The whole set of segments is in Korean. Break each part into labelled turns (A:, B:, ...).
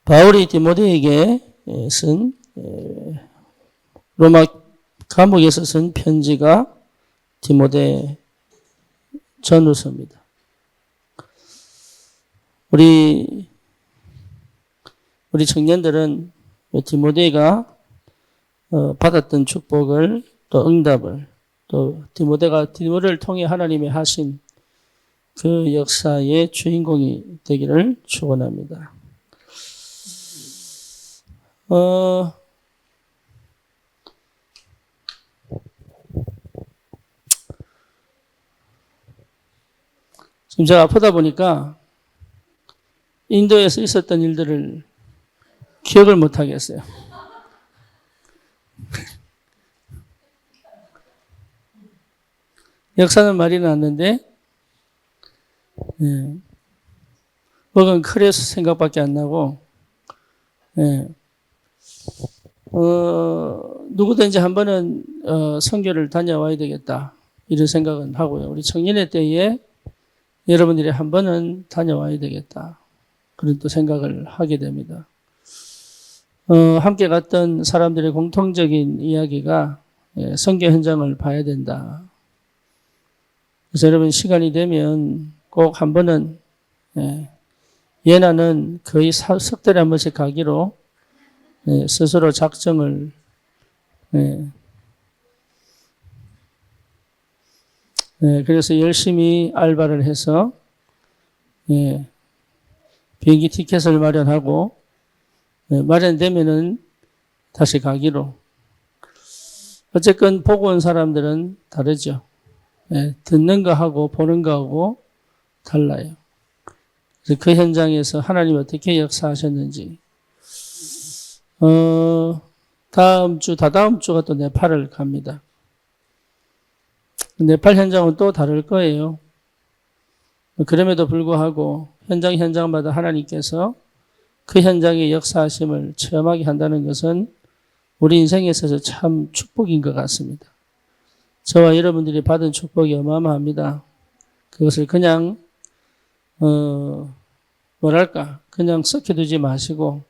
A: 바울이 디모데에게 쓴 로마 감옥에서 쓴 편지가 디모데 전후서입니다. 우리 청년들은 디모데가 받았던 축복을 또 응답을 또 디모데가 디모데를 통해 하나님이 하신 그 역사의 주인공이 되기를 축원합니다. 지금 제가 아프다 보니까 인도에서 있었던 일들을 기억을 못 하겠어요. 역사는 말이 났는데, 먹은 크레스 생각밖에 안 나고, 누구든지 한 번은, 선교를 다녀와야 되겠다. 이런 생각은 하고요. 우리 청년의 때에 여러분들이 한 번은 다녀와야 되겠다. 그런 또 생각을 하게 됩니다. 함께 갔던 사람들의 공통적인 이야기가 선교 현장을 봐야 된다. 그래서 여러분 시간이 되면 꼭 한 번은 예나는 거의 석 달에 한 번씩 가기로 스스로 작정을 그래서 열심히 알바를 해서 비행기 티켓을 마련하고 마련되면은 다시 가기로. 어쨌건 보고 온 사람들은 다르죠. 듣는 거하고 보는 거하고 달라요. 그래서 그 현장에서 하나님 어떻게 역사하셨는지. 다다음 주가 또 네팔을 갑니다. 네팔 현장은 또 다를 거예요. 그럼에도 불구하고 현장마다 하나님께서 그 현장의 역사하심을 체험하게 한다는 것은 우리 인생에 있어서 참 축복인 것 같습니다. 저와 여러분들이 받은 축복이 어마어마합니다. 그것을 그냥 그냥 썩혀두지 마시고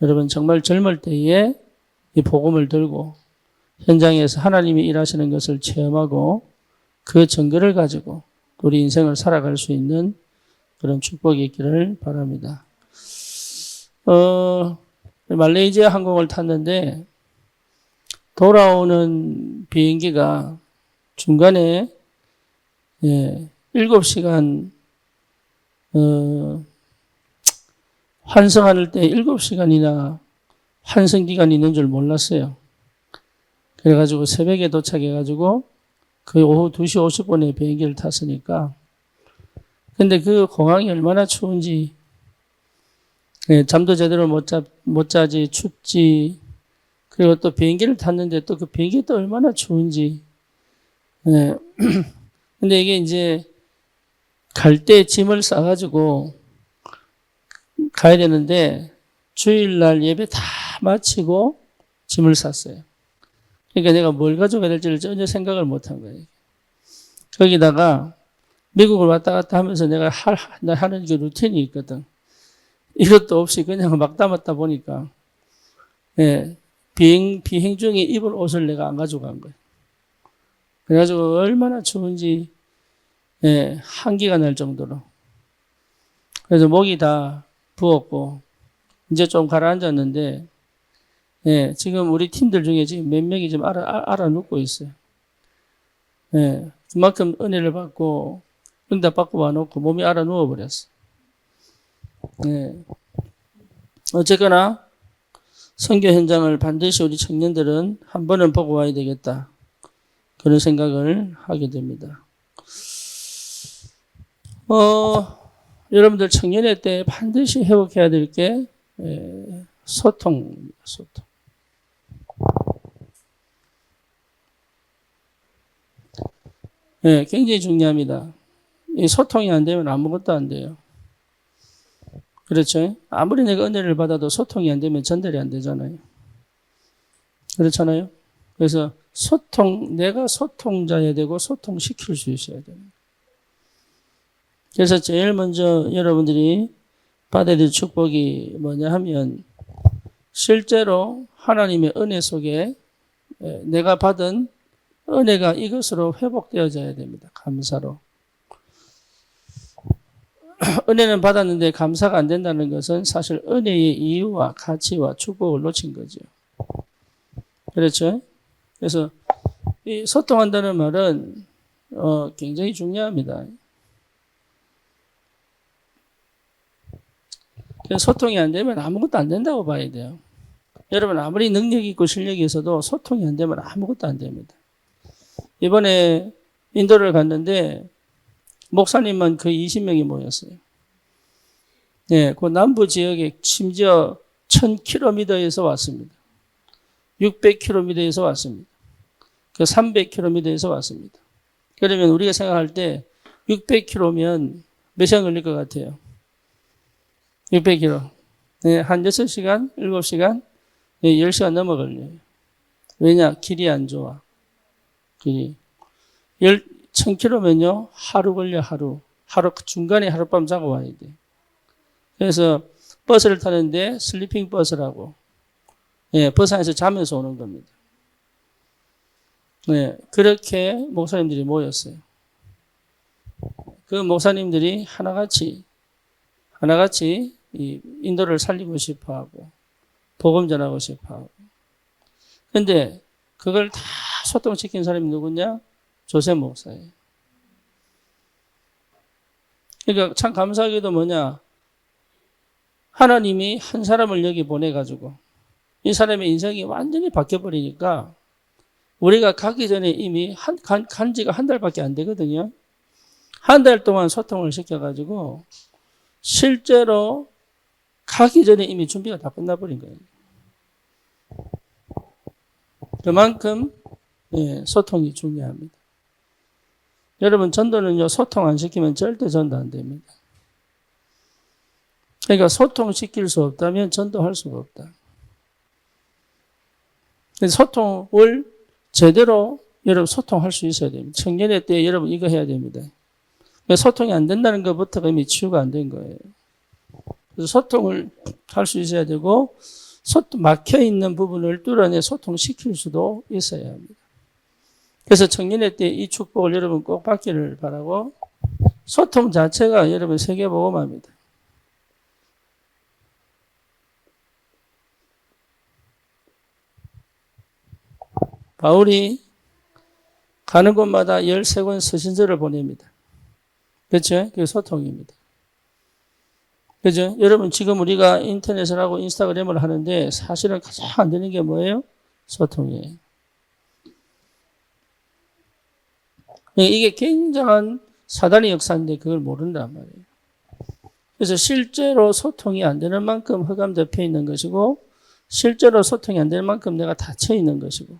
A: 여러분 정말 젊을 때에 이 복음을 들고 현장에서 하나님이 일하시는 것을 체험하고 그 증거를 가지고 우리 인생을 살아갈 수 있는 그런 축복이 있기를 바랍니다. 말레이시아 항공을 탔는데 돌아오는 비행기가 중간에 7시간 환승할 때 7시간이나 환승 기간이 있는 줄 몰랐어요. 그래가지고 새벽에 도착해가지고 거의 오후 2시 50분에 비행기를 탔으니까 근데 그 공항이 얼마나 추운지 잠도 제대로 못 자지 춥지 그리고 또 비행기를 탔는데 또 그 비행기 또 얼마나 추운지 근데 이게 이제 갈 때 짐을 싸가지고 가야 되는데 주일날 예배 다 마치고 짐을 쌌어요. 그러니까 내가 뭘 가져가야 될지를 전혀 생각을 못 한 거예요. 거기다가 미국을 왔다 갔다 하면서 내가 하는 게 루틴이 있거든. 이것도 없이 그냥 막 담았다 보니까 비행 중에 입을 옷을 내가 안 가져간 거예요. 그래가지고 얼마나 추운지 한기가 날 정도로. 그래서 목이 다 부었고 이제 좀 가라앉았는데 지금 우리 팀들 중에 지금 몇 명이 좀 알아 눕고 있어요. 그만큼 은혜를 받고 응답 받고 와놓고 몸이 알아 누워버렸어. 어쨌거나 선교 현장을 반드시 우리 청년들은 한 번은 보고 와야 되겠다. 그런 생각을 하게 됩니다. 여러분들 청년의 때 반드시 회복해야 될 게 소통입니다. 소통. 굉장히 중요합니다. 이 소통이 안 되면 아무것도 안 돼요. 그렇죠? 아무리 내가 은혜를 받아도 소통이 안 되면 전달이 안 되잖아요. 그렇잖아요? 그래서 내가 소통자여야 되고 소통시킬 수 있어야 돼요. 그래서 제일 먼저 여러분들이 받아야 될 축복이 뭐냐 하면 실제로 하나님의 은혜 속에 내가 받은 은혜가 이것으로 회복되어져야 됩니다. 감사로. 은혜는 받았는데 감사가 안 된다는 것은 사실 은혜의 이유와 가치와 축복을 놓친 거죠. 그렇죠? 그래서 이 소통한다는 말은 굉장히 중요합니다. 소통이 안 되면 아무것도 안 된다고 봐야 돼요. 여러분 아무리 능력이 있고 실력이 있어도 소통이 안 되면 아무것도 안 됩니다. 이번에 인도를 갔는데 목사님만 거의 20명이 모였어요. 네, 그 남부 지역에 심지어 1000km에서 왔습니다. 600km에서 왔습니다. 그 300km에서 왔습니다. 그러면 우리가 생각할 때 600km면 몇 시간 걸릴 것 같아요? 600km. 네, 한 6시간, 7시간, 네, 10시간 넘어 걸려요. 왜냐? 길이 안 좋아. 길이. 1000km면요, 하루 걸려, 하루. 중간에 하룻밤 자고 와야 돼. 그래서 버스를 타는데 슬리핑 버스라고. 예, 버스 안에서 자면서 오는 겁니다. 네, 그렇게 목사님들이 모였어요. 그 목사님들이 하나같이 이 인도를 살리고 싶어 하고, 복음 전하고 싶어 하고. 근데 그걸 다 소통시킨 사람이 누구냐? 조셉 목사예요. 그러니까 참 감사하게도 뭐냐? 하나님이 한 사람을 여기 보내가지고 이 사람의 인생이 완전히 바뀌어버리니까 우리가 가기 전에 이미 간 지가 한 달밖에 안 되거든요. 한 달 동안 소통을 시켜가지고 실제로 가기 전에 이미 준비가 다 끝나버린 거예요. 그만큼 소통이 중요합니다. 여러분 전도는요, 소통 안 시키면 절대 전도 안 됩니다. 그러니까 소통시킬 수 없다면 전도할 수가 없다. 소통을 제대로 여러분 소통할 수 있어야 됩니다. 청년회 때 여러분 이거 해야 됩니다. 소통이 안 된다는 것부터가 이미 치유가 안 된 거예요. 그래서 소통을 할 수 있어야 되고 막혀있는 부분을 뚫어내 소통시킬 수도 있어야 합니다. 그래서 청년회 때 이 축복을 여러분 꼭 받기를 바라고 소통 자체가 여러분 세계복음화입니다. 바울이 가는 곳마다 13권 서신서를 보냅니다. 그렇죠? 그게 소통입니다. 그죠? 여러분 지금 우리가 인터넷을 하고 인스타그램을 하는데 사실은 가장 안 되는 게 뭐예요? 소통이에요. 이게 굉장한 사단의 역사인데 그걸 모른단 말이에요. 그래서 실제로 소통이 안 되는 만큼 흑암 덮여 있는 것이고 실제로 소통이 안 되는 만큼 내가 닫혀 있는 것이고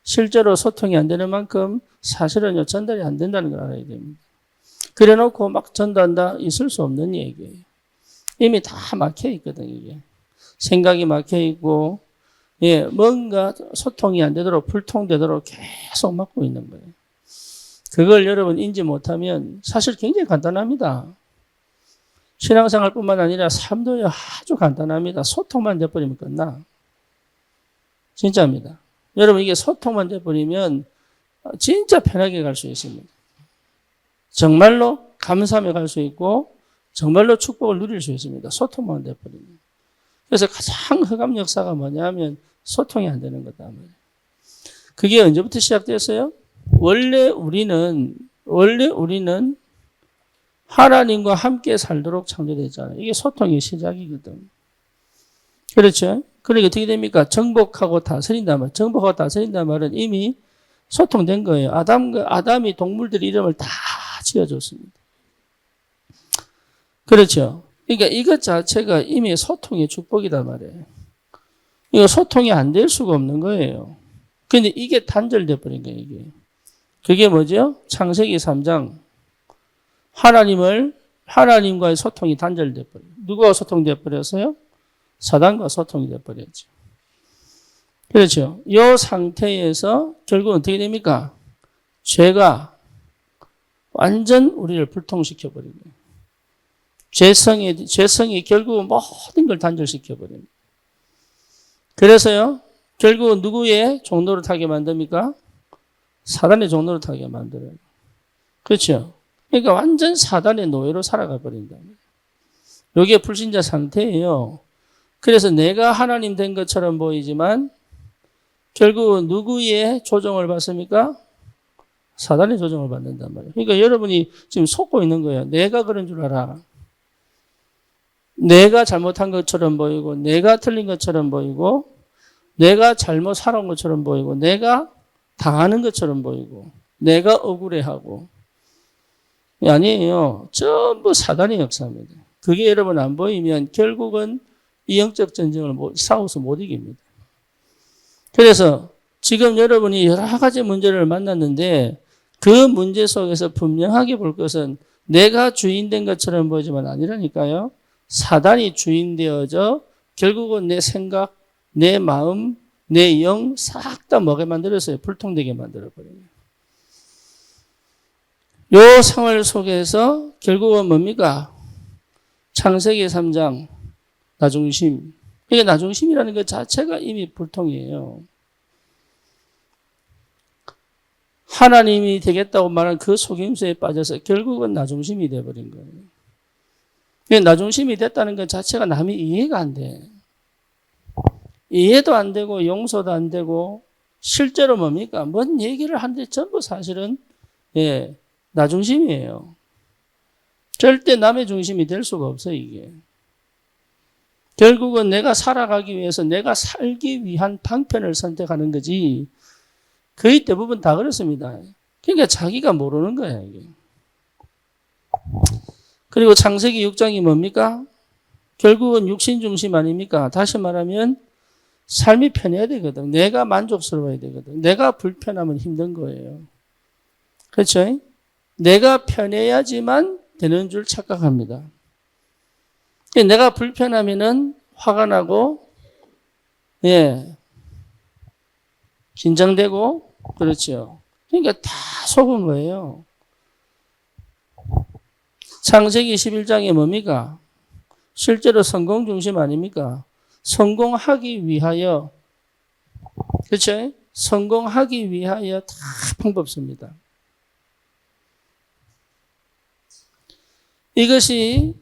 A: 실제로 소통이 안 되는 만큼 사실은요 전달이 안 된다는 걸 알아야 됩니다. 그래 놓고 막 전도한다 있을 수 없는 얘기예요. 이미 다 막혀 있거든 이게. 생각이 막혀 있고 뭔가 소통이 안 되도록 불통되도록 계속 막고 있는 거예요. 그걸 여러분 인지 못하면 사실 굉장히 간단합니다. 신앙생활뿐만 아니라 삶도 아주 간단합니다. 소통만 돼버리면 끝나. 진짜입니다. 여러분 이게 소통만 돼버리면 진짜 편하게 갈 수 있습니다. 정말로 감사하며 갈 수 있고 정말로 축복을 누릴 수 있습니다. 소통만 돼버리면. 그래서 가장 흑암 역사가 뭐냐면 소통이 안 되는 거다. 그게 언제부터 시작됐어요? 원래 우리는 하나님과 함께 살도록 창조됐잖아요. 이게 소통의 시작이거든. 그렇죠? 그러니까 어떻게 됩니까? 정복하고 다스린단 말. 정복하고 다스린단 말은 이미 소통된 거예요. 아담이 동물들 이름을 다 지어줬습니다. 그렇죠? 그러니까 이것 자체가 이미 소통의 축복이단 말이에요. 이거 소통이 안 될 수가 없는 거예요. 근데 이게 단절돼 버린 거예요, 이게. 그게 뭐죠? 창세기 3장. 하나님과의 소통이 단절돼 버려요. 누구와 소통돼 버렸어요? 사단과 소통이 돼 버렸죠. 그렇죠. 이 상태에서 결국 어떻게 됩니까? 죄가 완전 우리를 불통시켜 버리고요. 죄성이 결국은 모든 걸 단절시켜 버립니다. 그래서요, 결국은 누구의 종로를 타게 만듭니까? 사단의 종로를 타게 만들어요. 그렇죠? 그러니까 완전 사단의 노예로 살아가 버린다. 이게 불신자 상태예요. 그래서 내가 하나님 된 것처럼 보이지만 결국은 누구의 조정을 받습니까? 사단의 조정을 받는단 말이에요. 그러니까 여러분이 지금 속고 있는 거예요. 내가 그런 줄 알아. 내가 잘못한 것처럼 보이고, 내가 틀린 것처럼 보이고, 내가 잘못 살아온 것처럼 보이고, 내가 당하는 것처럼 보이고, 내가 억울해하고. 아니에요. 전부 사단의 역사입니다. 그게 여러분 안 보이면 결국은 이 영적 전쟁을 싸워서 못 이깁니다. 그래서 지금 여러분이 여러 가지 문제를 만났는데 그 문제 속에서 분명하게 볼 것은 내가 주인 된 것처럼 보이지만 아니라니까요. 사단이 주인 되어져 결국은 내 생각, 내 마음, 내 영 싹 다 뭐게 만들었어요. 불통되게 만들어버려요. 요 생활 속에서 결국은 뭡니까? 창세기 3장 나중심. 이게 나중심이라는 것 자체가 이미 불통이에요. 하나님이 되겠다고 말한 그 속임수에 빠져서 결국은 나중심이 돼버린 거예요. 나중심이 됐다는 것 자체가 남이 이해가 안 돼. 이해도 안 되고 용서도 안 되고 실제로 뭡니까? 뭔 얘기를 하는데 전부 사실은 나중심이에요. 절대 남의 중심이 될 수가 없어요, 이게. 결국은 내가 살아가기 위해서 내가 살기 위한 방편을 선택하는 거지. 거의 대부분 다 그렇습니다. 그러니까 자기가 모르는 거야, 이게. 그리고 창세기 6장이 뭡니까? 결국은 육신 중심 아닙니까? 다시 말하면 삶이 편해야 되거든. 내가 만족스러워야 되거든. 내가 불편하면 힘든 거예요. 그렇죠? 내가 편해야지만 되는 줄 착각합니다. 내가 불편하면은 화가 나고, 긴장되고, 그렇죠. 그러니까 다 속은 거예요. 창세기 11장에 뭡니까? 실제로 성공 중심 아닙니까? 성공하기 위하여, 그렇죠? 성공하기 위하여 다 방법 씁니다. 이것이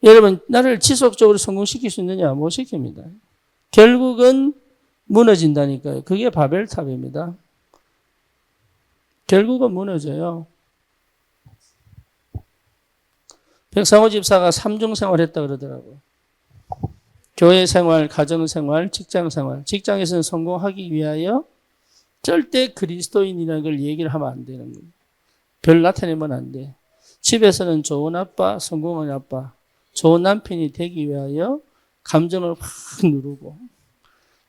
A: 여러분 나를 지속적으로 성공시킬 수 있느냐? 못 시킵니다. 결국은 무너진다니까요. 그게 바벨탑입니다. 결국은 무너져요. 백상호 집사가 삼중 생활했다 그러더라고요. 교회 생활, 가정 생활, 직장 생활. 직장에서는 성공하기 위하여 절대 그리스도인이라는 걸 얘기를 하면 안 되는 거예요. 별 나타내면 안 돼. 집에서는 좋은 아빠, 성공한 아빠, 좋은 남편이 되기 위하여 감정을 확 누르고,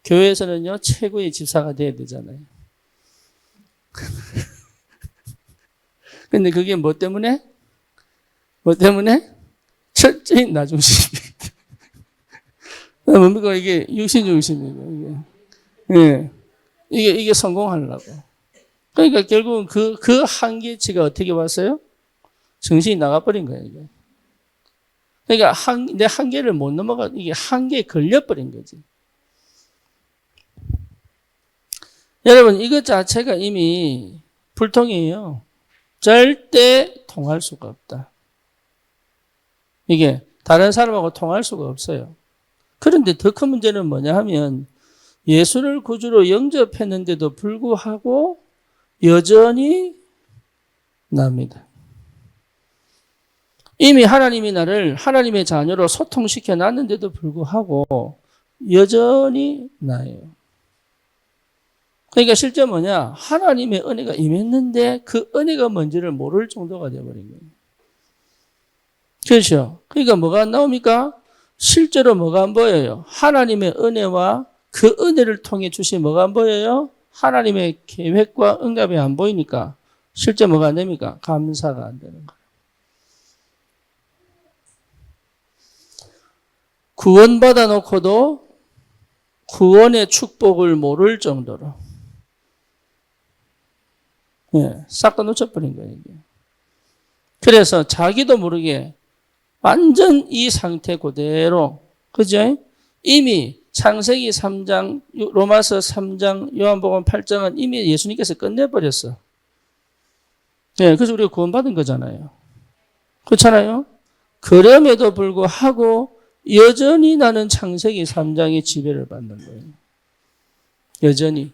A: 교회에서는요 최고의 집사가 돼야 되잖아요. 근데 그게 뭐 때문에? 뭐 때문에? 철저히 나중심. 뭡니까? 이게 육신중심이에요. 이게 성공하려고. 그러니까 결국은 그 한계치가 어떻게 왔어요? 정신이 나가버린 거예요, 이게. 그러니까 내 한계를 못 넘어가, 이게 한계에 걸려버린 거지. 여러분, 이것 자체가 이미 불통이에요. 절대 통할 수가 없다. 이게 다른 사람하고 통할 수가 없어요. 그런데 더 큰 문제는 뭐냐 하면 예수를 구주로 영접했는데도 불구하고 여전히 납니다. 이미 하나님이 나를 하나님의 자녀로 소통시켜 놨는데도 불구하고 여전히 나예요. 그러니까 실제 뭐냐? 하나님의 은혜가 임했는데 그 은혜가 뭔지를 모를 정도가 되어버린 거예요. 그렇죠? 그러니까 뭐가 안 나옵니까? 실제로 뭐가 안 보여요? 하나님의 은혜와 그 은혜를 통해 주신 뭐가 안 보여요? 하나님의 계획과 응답이 안 보이니까 실제 뭐가 안 됩니까? 감사가 안 되는 거예요. 구원받아 놓고도 구원의 축복을 모를 정도로 싹 다 놓쳐버린 거예요. 이게. 그래서 자기도 모르게 완전 이 상태 그대로. 그죠? 이미 창세기 3장, 로마서 3장, 요한복음 8장은 이미 예수님께서 끝내버렸어. 네, 그래서 우리가 구원받은 거잖아요. 그렇잖아요? 그럼에도 불구하고 여전히 나는 창세기 3장의 지배를 받는 거예요. 여전히.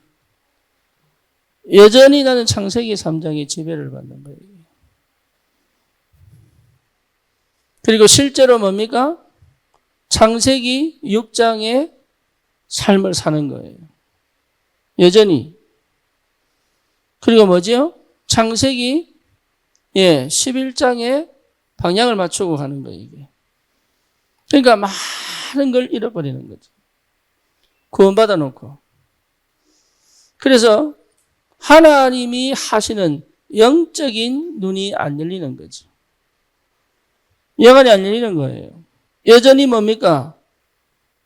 A: 여전히 나는 창세기 3장의 지배를 받는 거예요. 그리고 실제로 뭡니까? 창세기 6장의 삶을 사는 거예요. 여전히. 그리고 뭐지요? 창세기 11장에 방향을 맞추고 가는 거예요, 이게. 그러니까 많은 걸 잃어버리는 거죠. 구원받아 놓고. 그래서 하나님이 하시는 영적인 눈이 안 열리는 거죠. 영안이 안 열리는 거예요. 여전히 뭡니까?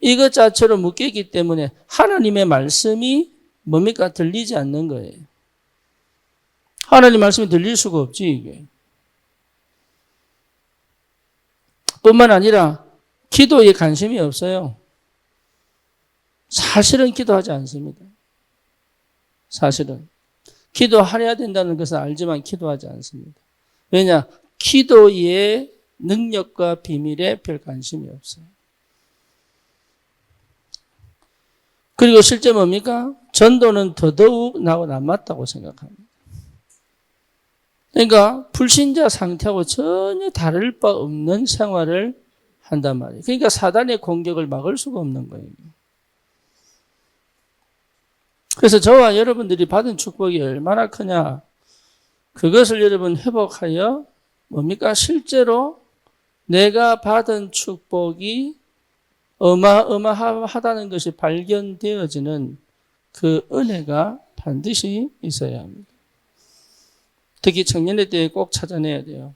A: 이것 자체로 묶여있기 때문에 하나님의 말씀이 뭡니까? 들리지 않는 거예요. 하나님 말씀이 들릴 수가 없지, 이게. 뿐만 아니라 기도에 관심이 없어요. 사실은 기도하지 않습니다. 사실은. 기도하려야 된다는 것을 알지만 기도하지 않습니다. 왜냐? 기도의 능력과 비밀에 별 관심이 없어요. 그리고 실제 뭡니까? 전도는 더더욱 나하고 안 맞다고 생각합니다. 그러니까 불신자 상태하고 전혀 다를 바 없는 생활을 한단 말이에요. 그러니까 사단의 공격을 막을 수가 없는 거예요. 그래서 저와 여러분들이 받은 축복이 얼마나 크냐. 그것을 여러분 회복하여 뭡니까? 실제로 내가 받은 축복이 어마어마하다는 것이 발견되어지는 그 은혜가 반드시 있어야 합니다. 특히 청년의 때에 꼭 찾아내야 돼요.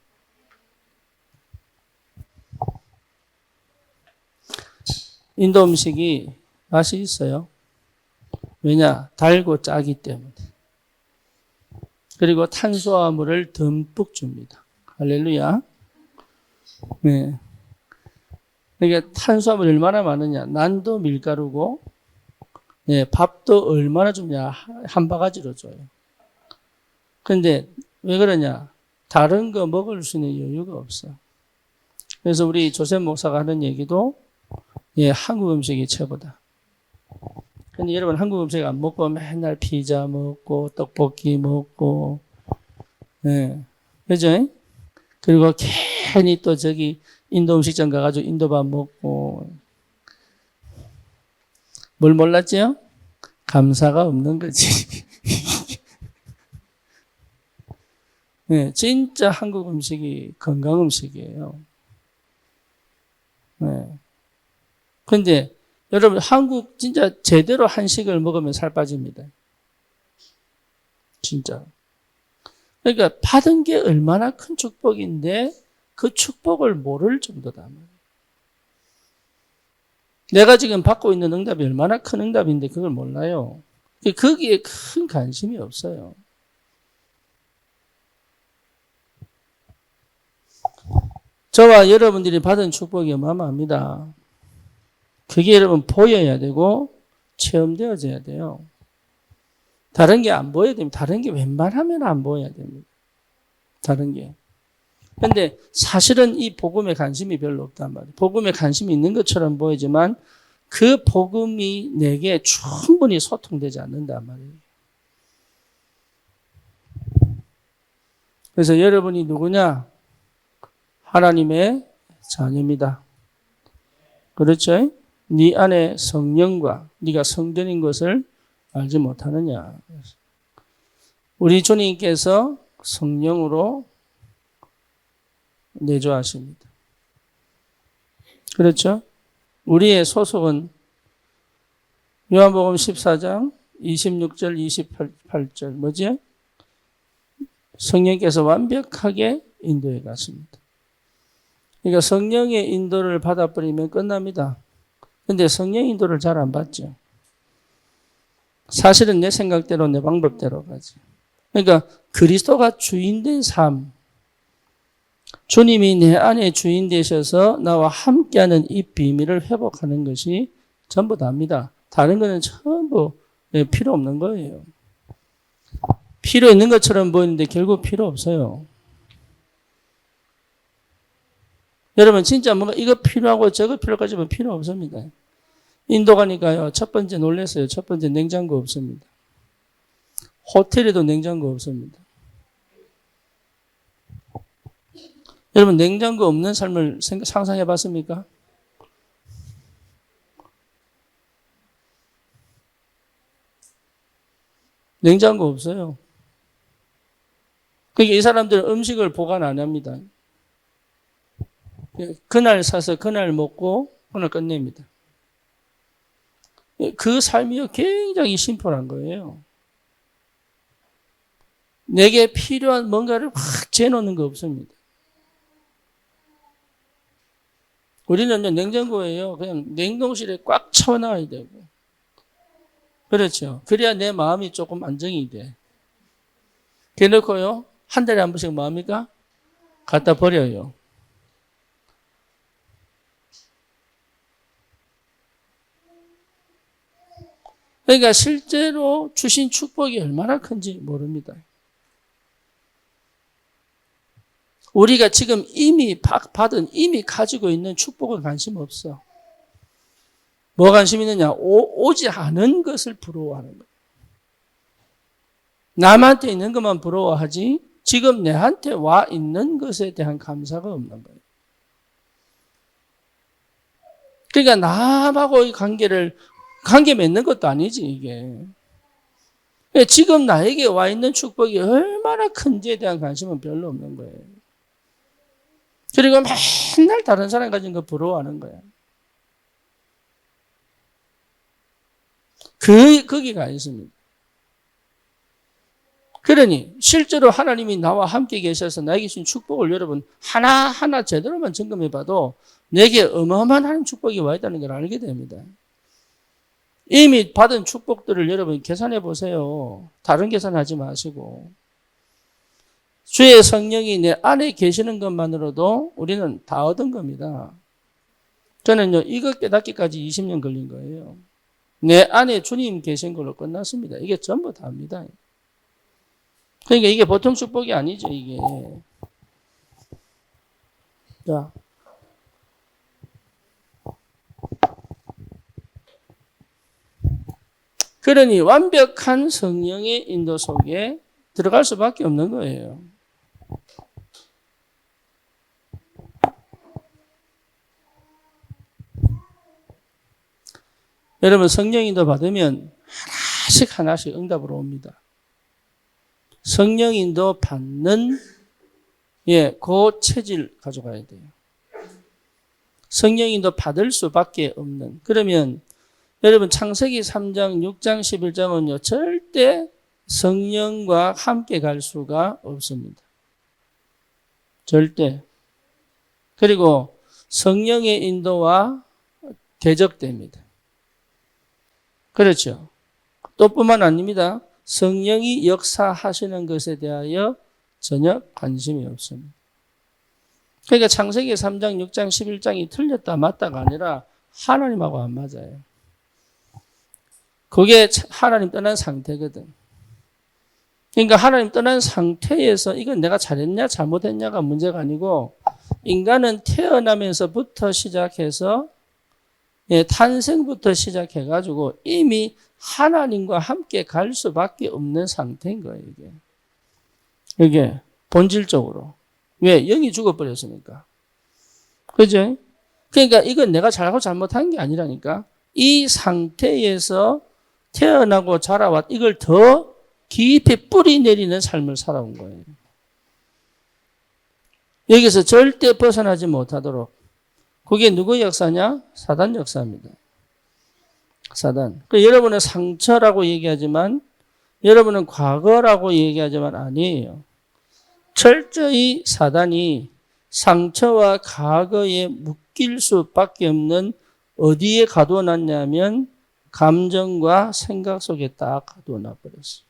A: 인도 음식이 맛이 있어요. 왜냐? 달고 짜기 때문에. 그리고 탄수화물을 듬뿍 줍니다. 할렐루야. 네. 그러니까 탄수화물이 얼마나 많으냐. 난도 밀가루고, 네, 밥도 얼마나 줍냐. 한 바가지로 줘요. 그런데 왜 그러냐? 다른 거 먹을 수 있는 여유가 없어. 그래서 우리 조셉 목사가 하는 얘기도 한국 음식이 최고다. 근데 여러분 한국 음식 안 먹고 맨날 피자 먹고 떡볶이 먹고 그죠? 그리고 괜히 또 저기 인도 음식점 가가지고 인도밥 먹고 뭘 몰랐지요? 감사가 없는 거지. 네, 진짜 한국 음식이 건강 음식이에요. 네. 근데 여러분 한국 진짜 제대로 한식을 먹으면 살 빠집니다. 진짜. 그러니까 받은 게 얼마나 큰 축복인데 그 축복을 모를 정도다. 내가 지금 받고 있는 응답이 얼마나 큰 응답인데 그걸 몰라요. 거기에 큰 관심이 없어요. 저와 여러분들이 받은 축복이 어마어마합니다. 그게 여러분 보여야 되고 체험되어져야 돼요. 다른 게 안 보여야 됩니다. 다른 게 웬만하면 안 보여야 됩니다. 다른 게. 그런데 사실은 이 복음에 관심이 별로 없단 말이에요. 복음에 관심이 있는 것처럼 보이지만 그 복음이 내게 충분히 소통되지 않는단 말이에요. 그래서 여러분이 누구냐? 하나님의 자녀입니다. 그렇죠? 네 안에 성령과 네가 성전인 것을 알지 못하느냐. 우리 주님께서 성령으로 내조하십니다. 그렇죠? 우리의 소속은 요한복음 14장 26절 28절 뭐지? 성령께서 완벽하게 인도해 갔습니다. 그러니까 성령의 인도를 받아버리면 끝납니다. 근데 성령 인도를 잘 안 받죠. 사실은 내 생각대로 내 방법대로 가지. 그러니까 그리스도가 주인된 삶, 주님이 내 안에 주인 되셔서 나와 함께하는 이 비밀을 회복하는 것이 전부 다입니다. 다른 거는 전부 필요 없는 거예요. 필요 있는 것처럼 보이는데 결국 필요 없어요. 여러분 진짜 뭔가 이거 필요하고 저거 필요까지 는 필요 없습니다. 인도 가니까요. 첫 번째 놀랐어요. 첫 번째 냉장고 없습니다. 호텔에도 냉장고 없습니다. 여러분 냉장고 없는 삶을 상상해 봤습니까? 냉장고 없어요. 그러니까 이 사람들은 음식을 보관 안 합니다. 그날 사서 그날 먹고 그날 끝냅니다. 그 삶이 굉장히 심플한 거예요. 내게 필요한 뭔가를 확 재놓는 거 없습니다. 우리는 냉장고에요. 그냥 냉동실에 꽉 채워놔야 되고. 그렇죠. 그래야 내 마음이 조금 안정이 돼. 그래놓고요. 한 달에 한 번씩 뭐합니까? 갖다 버려요. 그러니까 실제로 주신 축복이 얼마나 큰지 모릅니다. 우리가 지금 이미 이미 가지고 있는 축복에 관심 없어. 뭐 관심 있느냐? 오지 않은 것을 부러워하는 거예요. 남한테 있는 것만 부러워하지 지금 내한테 와 있는 것에 대한 감사가 없는 거예요. 그러니까 남하고의 관계 맺는 것도 아니지 이게. 지금 나에게 와 있는 축복이 얼마나 큰지에 대한 관심은 별로 없는 거예요. 그리고 맨날 다른 사람 가진 거 부러워하는 거야. 거기가 있습니다. 그러니 실제로 하나님이 나와 함께 계셔서 나에게 주신 축복을 여러분 하나하나 제대로만 점검해 봐도 내게 어마어마한 하나님 축복이 와 있다는 걸 알게 됩니다. 이미 받은 축복들을 여러분 계산해 보세요. 다른 계산하지 마시고. 주의 성령이 내 안에 계시는 것만으로도 우리는 다 얻은 겁니다. 저는요, 이거 깨닫기까지 20년 걸린 거예요. 내 안에 주님 계신 걸로 끝났습니다. 이게 전부 다입니다. 그러니까 이게 보통 축복이 아니죠, 이게. 자. 그러니 완벽한 성령의 인도 속에 들어갈 수밖에 없는 거예요. 여러분 성령 인도 받으면 하나씩 응답으로 옵니다. 성령 인도 받는 그 체질 가져가야 돼요. 성령 인도 받을 수밖에 없는. 그러면 여러분 창세기 3장, 6장, 11장은요. 절대 성령과 함께 갈 수가 없습니다. 절대. 그리고 성령의 인도와 대적됩니다. 그렇죠. 또 뿐만 아닙니다. 성령이 역사하시는 것에 대하여 전혀 관심이 없습니다. 그러니까 창세기 3장, 6장, 11장이 틀렸다 맞다가 아니라 하나님하고 안 맞아요. 그게 하나님 떠난 상태거든. 그러니까 하나님 떠난 상태에서 이건 내가 잘했냐 잘못했냐가 문제가 아니고 인간은 태어나면서부터 시작해서 탄생부터 시작해가지고 이미 하나님과 함께 갈 수밖에 없는 상태인 거예요, 이게. 이게 본질적으로. 왜? 영이 죽어버렸으니까. 그죠? 그러니까 이건 내가 잘하고 잘못한 게 아니라니까. 이 상태에서 태어나고 자라왔 이걸 더 깊이 뿌리 내리는 삶을 살아온 거예요. 여기서 절대 벗어나지 못하도록. 그게 누구 역사냐? 사단 역사입니다. 사단. 여러분은 상처라고 얘기하지만 여러분은 과거라고 얘기하지만 아니에요. 철저히 사단이 상처와 과거에 묶일 수밖에 없는 어디에 가둬놨냐면 감정과 생각 속에 딱 가둬놔버렸어요.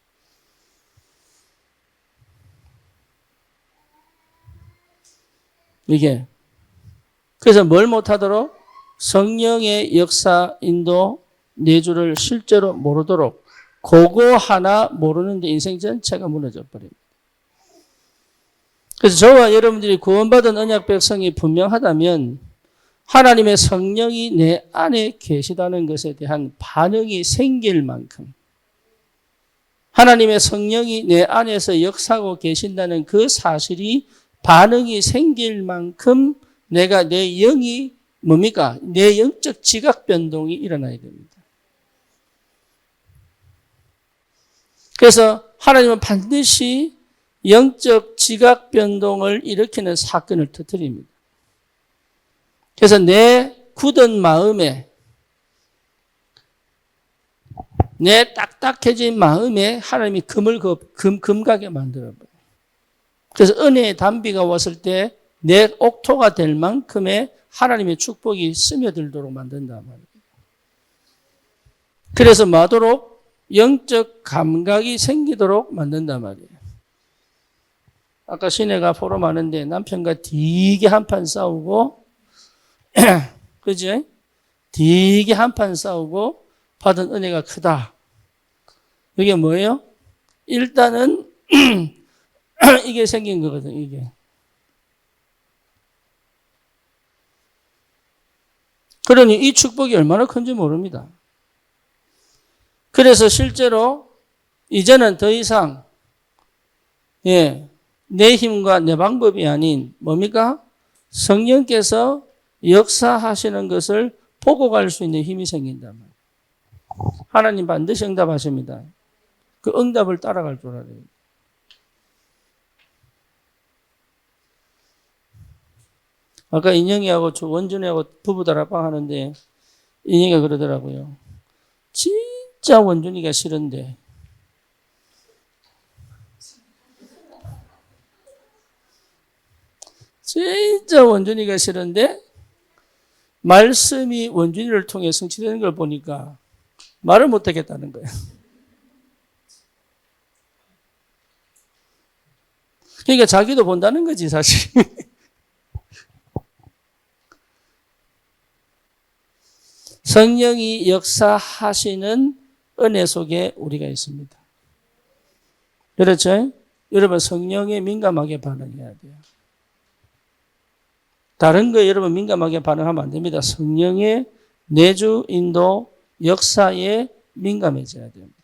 A: 이게. 그래서 뭘 못하도록? 성령의 역사, 인도, 내주를 실제로 모르도록. 그거 하나 모르는데 인생 전체가 무너져 버립니다. 그래서 저와 여러분들이 구원받은 언약 백성이 분명하다면 하나님의 성령이 내 안에 계시다는 것에 대한 반응이 생길 만큼 하나님의 성령이 내 안에서 역사하고 계신다는 그 사실이 반응이 생길 만큼 내가 내 영이 뭡니까? 내 영적 지각 변동이 일어나야 됩니다. 그래서 하나님은 반드시 영적 지각 변동을 일으키는 사건을 터뜨립니다. 그래서 내 굳은 마음에, 내 딱딱해진 마음에 하나님이 금가게 만들어버려요. 그래서 은혜의 단비가 왔을 때 내 옥토가 될 만큼의 하나님의 축복이 스며들도록 만든단 말이에요. 그래서 마도록 영적 감각이 생기도록 만든단 말이에요. 아까 시내가 포럼 하는데 남편과 되게 한판 싸우고 그죠? 되게 한판 싸우고 받은 은혜가 크다. 이게 뭐예요? 일단은 이게 생긴 거거든, 이게. 그러니 이 축복이 얼마나 큰지 모릅니다. 그래서 실제로 이제는 더 이상 내 힘과 내 방법이 아닌 뭡니까? 성령께서 역사하시는 것을 보고 갈 수 있는 힘이 생긴단 말이에요. 하나님 반드시 응답하십니다. 그 응답을 따라갈 줄 알아요. 아까 인영이하고 원준이하고 부부 다락방 하는데 인영이가 그러더라고요. 진짜 원준이가 싫은데 진짜 원준이가 싫은데 말씀이 원준이를 통해 성취되는 걸 보니까 말을 못하겠다는 거예요. 그러니까 자기도 본다는 거지 사실. 성령이 역사하시는 은혜 속에 우리가 있습니다. 그렇죠? 여러분 성령에 민감하게 반응해야 돼요. 다른 거에 여러분 민감하게 반응하면 안 됩니다. 성령의 내주, 인도, 역사에 민감해져야 됩니다.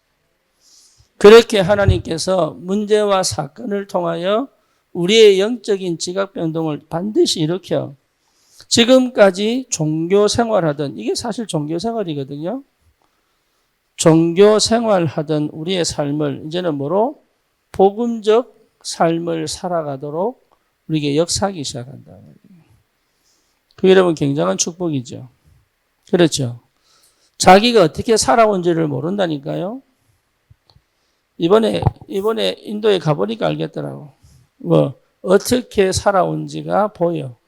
A: 그렇게 하나님께서 문제와 사건을 통하여 우리의 영적인 지각 변동을 반드시 일으켜 지금까지 종교 생활하던, 이게 사실 종교 생활이거든요. 종교 생활하던 우리의 삶을 이제는 뭐로? 복음적 삶을 살아가도록 우리에게 역사하기 시작한다. 그게 여러분 굉장한 축복이죠. 그렇죠. 자기가 어떻게 살아온지를 모른다니까요. 이번에 인도에 가보니까 알겠더라고. 어떻게 살아온지가 보여.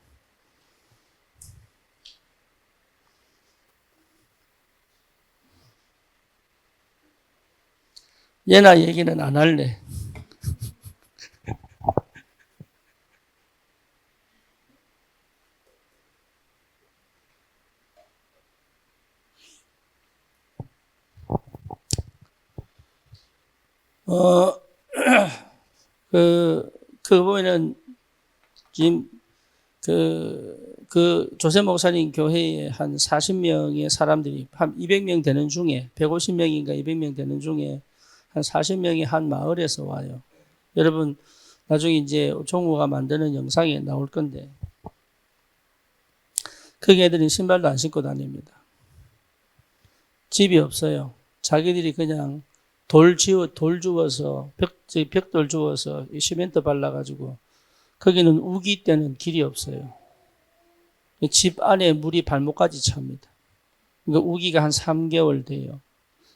A: 얘나 얘기는 안 할래. 보면은, 지금, 조세 목사님 교회에 한 40명의 사람들이, 한 200명 되는 중에, 150명인가 200명 되는 중에, 한 40명이 한 마을에서 와요. 여러분, 나중에 이제 종우가 만드는 영상에 나올 건데, 그 애들은 신발도 안 신고 다닙니다. 집이 없어요. 자기들이 그냥 돌 주워서, 벽돌 주워서 시멘트 발라가지고, 거기는 우기 때는 길이 없어요. 집 안에 물이 발목까지 찹니다. 그러니까 우기가 한 3개월 돼요.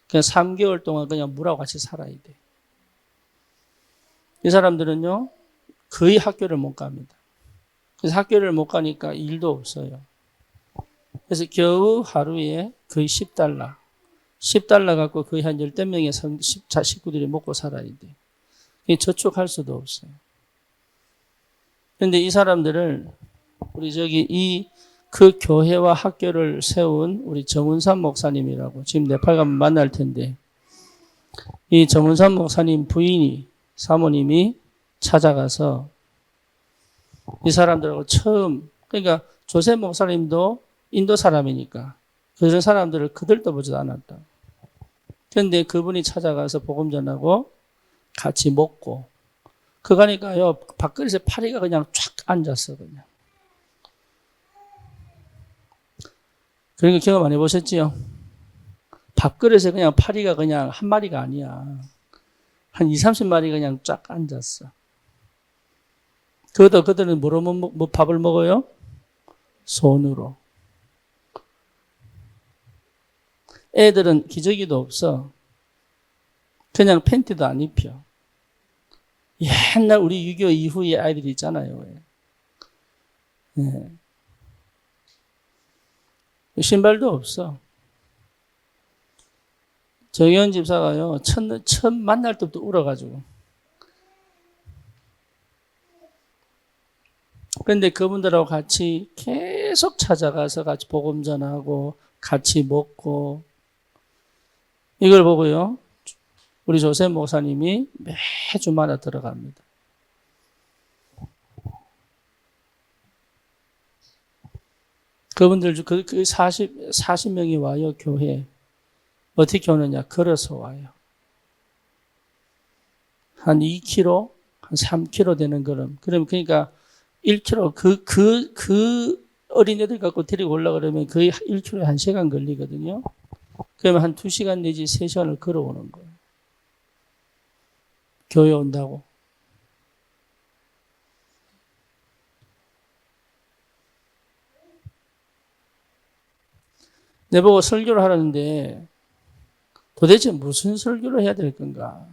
A: 그냥 3개월 동안 그냥 물하고 같이 살아야 돼. 이 사람들은요, 거의 학교를 못 갑니다. 그래서 학교를 못 가니까 일도 없어요. 그래서 겨우 하루에 거의 $10. $10 갖고 거의 한 10명의 식구들이 먹고 살아야 돼. 저축할 수도 없어요. 그런데 이 사람들을 우리 그 교회와 학교를 세운 우리 정운삼 목사님이라고 지금 네팔 가면 만날 텐데, 이 정운삼 목사님 부인이, 사모님이 찾아가서 이 사람들하고 처음, 그러니까 조셉 목사님도 인도 사람이니까 그런 사람들을 그들도 보지도 않았다. 그런데 그분이 찾아가서 복음 전하고 같이 먹고, 그거니까요, 밥그릇에 파리가 그냥 쫙 앉았어, 그냥. 그런 거 경험 안 해보셨지요? 밥그릇에 그냥 파리가 그냥 한 마리가 아니야. 한 2, 30마리 그냥 쫙 앉았어. 그들은 뭐로 밥을 먹어요? 손으로. 애들은 기저귀도 없어. 그냥 팬티도 안 입혀. 옛날 우리 6.25 이후의 아이들이 있잖아요. 네. 신발도 없어. 정현 집사가요, 첫 만날 때부터 울어가지고. 그런데 그분들하고 같이 계속 찾아가서 같이 복음 전하고, 같이 먹고, 이걸 보고요, 우리 조셉 목사님이 매주마다 들어갑니다. 그분들, 40명이 와요, 교회. 어떻게 오느냐? 걸어서 와요. 한 2km, 한 3km 되는 걸음. 그러니까 1km, 그 어린애들 갖고 데리고 올라가려면 거의 1km에 1시간 걸리거든요. 그러면 한 2시간 내지 3시간을 걸어오는 거예요. 교회 온다고. 내보고 설교를 하라는데 도대체 무슨 설교를 해야 될 건가?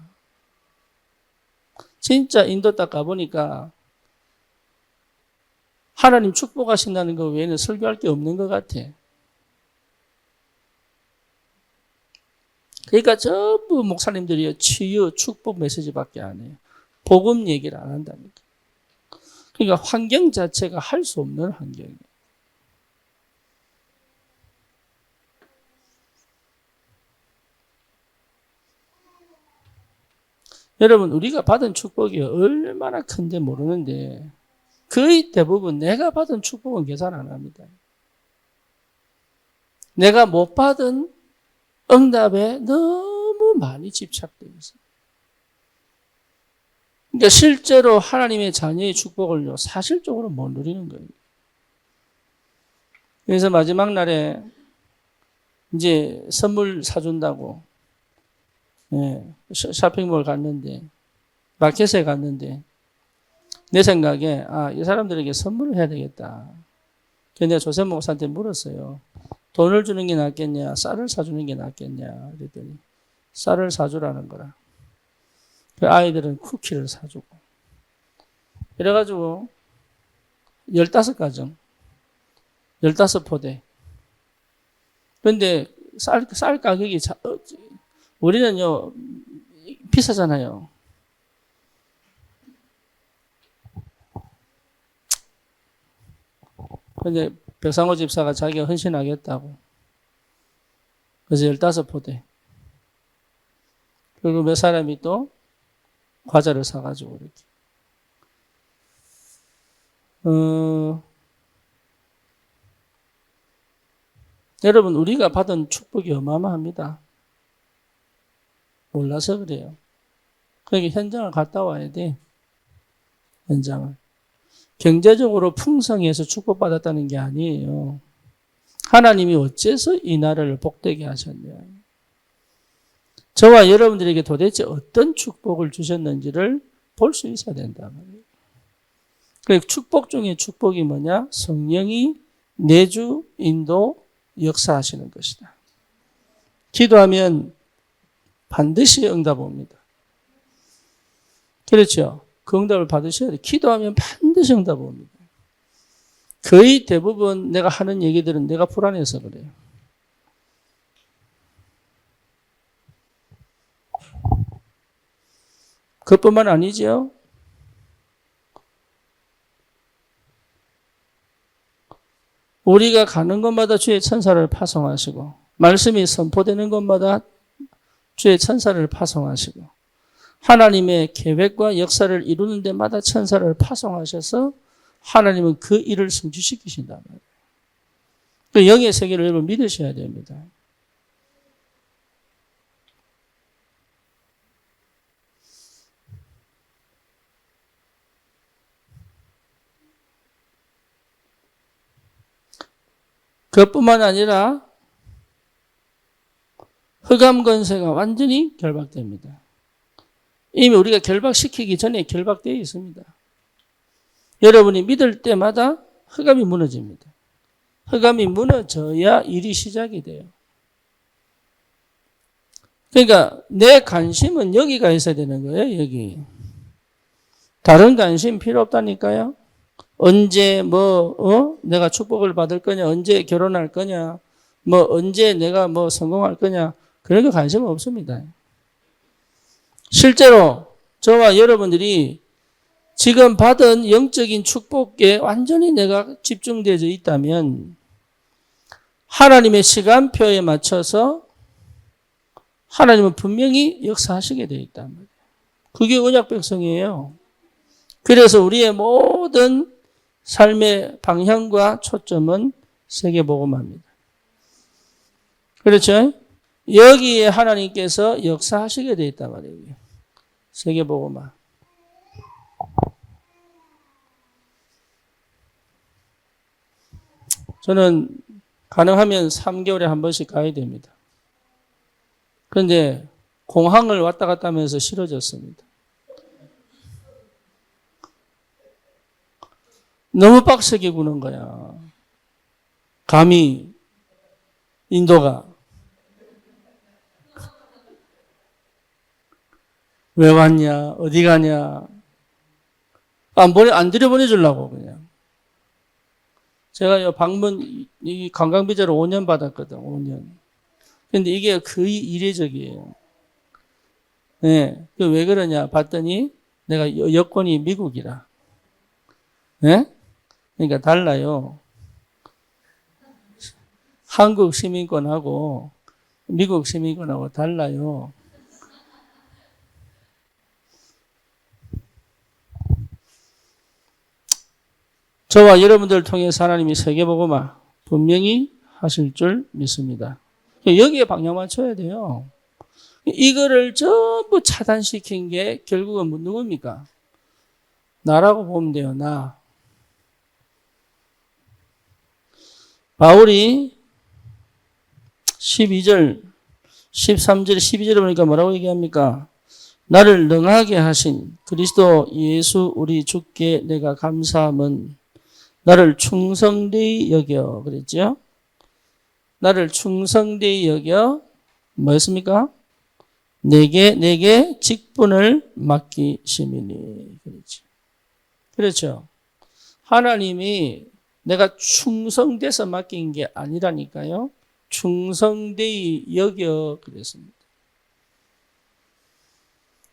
A: 진짜 인도 딱 가보니까 하나님 축복하신다는 것 외에는 설교할 게 없는 것 같아. 그러니까 전부 목사님들이 치유, 축복 메시지밖에 안 해요. 복음 얘기를 안 한다니까. 그러니까 환경 자체가 할 수 없는 환경이에요. 여러분, 우리가 받은 축복이 얼마나 큰지 모르는데 거의 대부분 내가 받은 축복은 계산 안 합니다. 내가 못 받은 응답에 너무 많이 집착되어 있어요. 그러니까 실제로 하나님의 자녀의 축복을요, 사실적으로 못 누리는 거예요. 그래서 마지막 날에 이제 선물 사준다고, 쇼핑몰 갔는데, 마켓에 갔는데, 내 생각에, 이 사람들에게 선물을 해야 되겠다. 그래서 내가 조셉 목사한테 물었어요. 돈을 주는 게 낫겠냐, 쌀을 사주는 게 낫겠냐. 그랬더니, 쌀을 사주라는 거라. 그 아이들은 쿠키를 사주고. 그래가지고, 15가정, 15포대. 그런데 쌀 가격이, 우리는요, 비싸잖아요. 근데 백상호 집사가 자기가 헌신하겠다고. 그래서 15포대. 그리고 몇 사람이 또 과자를 사가지고 이렇게. 여러분, 우리가 받은 축복이 어마어마합니다. 몰라서 그래요. 그러니까 현장을 갔다 와야 돼. 현장을. 경제적으로 풍성해서 축복받았다는 게 아니에요. 하나님이 어째서 이 나라를 복되게 하셨냐. 저와 여러분들에게 도대체 어떤 축복을 주셨는지를 볼 수 있어야 된다 말이에요. 그리고 축복 중에 축복이 뭐냐? 성령이 내주, 인도, 역사하시는 것이다. 기도하면 반드시 응답 옵니다. 그렇죠? 그 응답을 받으셔야 돼요. 기도하면 반드시 응답 옵니다. 거의 대부분 내가 하는 얘기들은 내가 불안해서 그래요. 그것뿐만 아니죠. 우리가 가는 곳마다 주의 천사를 파송하시고 말씀이 선포되는 곳마다 주의 천사를 파송하시고 하나님의 계획과 역사를 이루는 데마다 천사를 파송하셔서 하나님은 그 일을 성취시키신단 말이에요. 그 영의 세계를 여러분 믿으셔야 됩니다. 그것뿐만 아니라 흑암 권세가 완전히 결박됩니다. 이미 우리가 결박시키기 전에 결박되어 있습니다. 여러분이 믿을 때마다 흑암이 무너집니다. 흑암이 무너져야 일이 시작이 돼요. 그러니까 내 관심은 여기가 있어야 되는 거예요. 여기. 다른 관심 필요 없다니까요. 언제 내가 축복을 받을 거냐, 언제 결혼할 거냐, 언제 내가 성공할 거냐, 그런 거 관심은 없습니다. 실제로 저와 여러분들이 지금 받은 영적인 축복에 완전히 내가 집중되어 있다면 하나님의 시간표에 맞춰서 하나님은 분명히 역사하시게 되어 있단 말이에요. 그게 언약 백성이에요. 그래서 우리의 모든 삶의 방향과 초점은 세계복음화입니다. 그렇죠? 여기에 하나님께서 역사하시게 되어 있단 말이에요. 세계복음화. 저는 가능하면 3개월에 한 번씩 가야 됩니다. 그런데 공항을 왔다 갔다 하면서 싫어졌습니다. 너무 빡세게 구는 거야. 감히 인도가 왜 왔냐, 어디 가냐, 안 들여보내주려고 그냥. 제가 방문 이 관광비자로 5년 받았거든, 5년. 근데 이게 거의 이례적이에요. 네, 왜 그러냐 봤더니 내가 여권이 미국이라. 네? 그러니까 달라요. 한국 시민권하고 미국 시민권하고 달라요. 저와 여러분들을 통해서 하나님이 세계복음화 분명히 하실 줄 믿습니다. 여기에 방향 맞춰야 돼요. 이거를 전부 차단시킨 게 결국은 누굽니까? 나라고 보면 돼요. 나. 바울이 12절, 13절, 12절에 보니까 뭐라고 얘기합니까? 나를 능하게 하신 그리스도 예수 우리 주께 내가 감사함은 나를 충성되이 여겨 그랬죠? 나를 충성되이 여겨 뭐였습니까? 내게 직분을 맡기심이니 그랬죠. 그렇죠. 하나님이 내가 충성돼서 맡긴 게 아니라니까요. 충성되이 여겨 그랬습니다.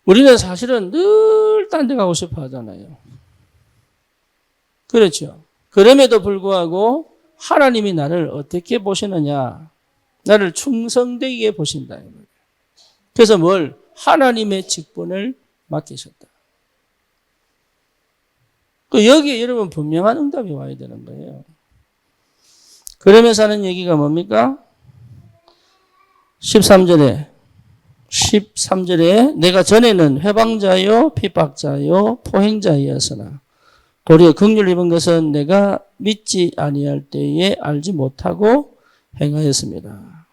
A: 우리는 사실은 늘 딴 데 가고 싶어 하잖아요. 그렇죠. 그럼에도 불구하고 하나님이 나를 어떻게 보시느냐. 나를 충성되게 보신다. 그래서 하나님의 직분을 맡기셨다. 여기에 여러분 분명한 응답이 와야 되는 거예요. 그러면서 하는 얘기가 뭡니까? 13절에 내가 전에는 회방자요 핍박자요 포행자이었으나 도리어 긍휼을 입은 것은 내가 믿지 아니할 때에 알지 못하고 행하였습니다.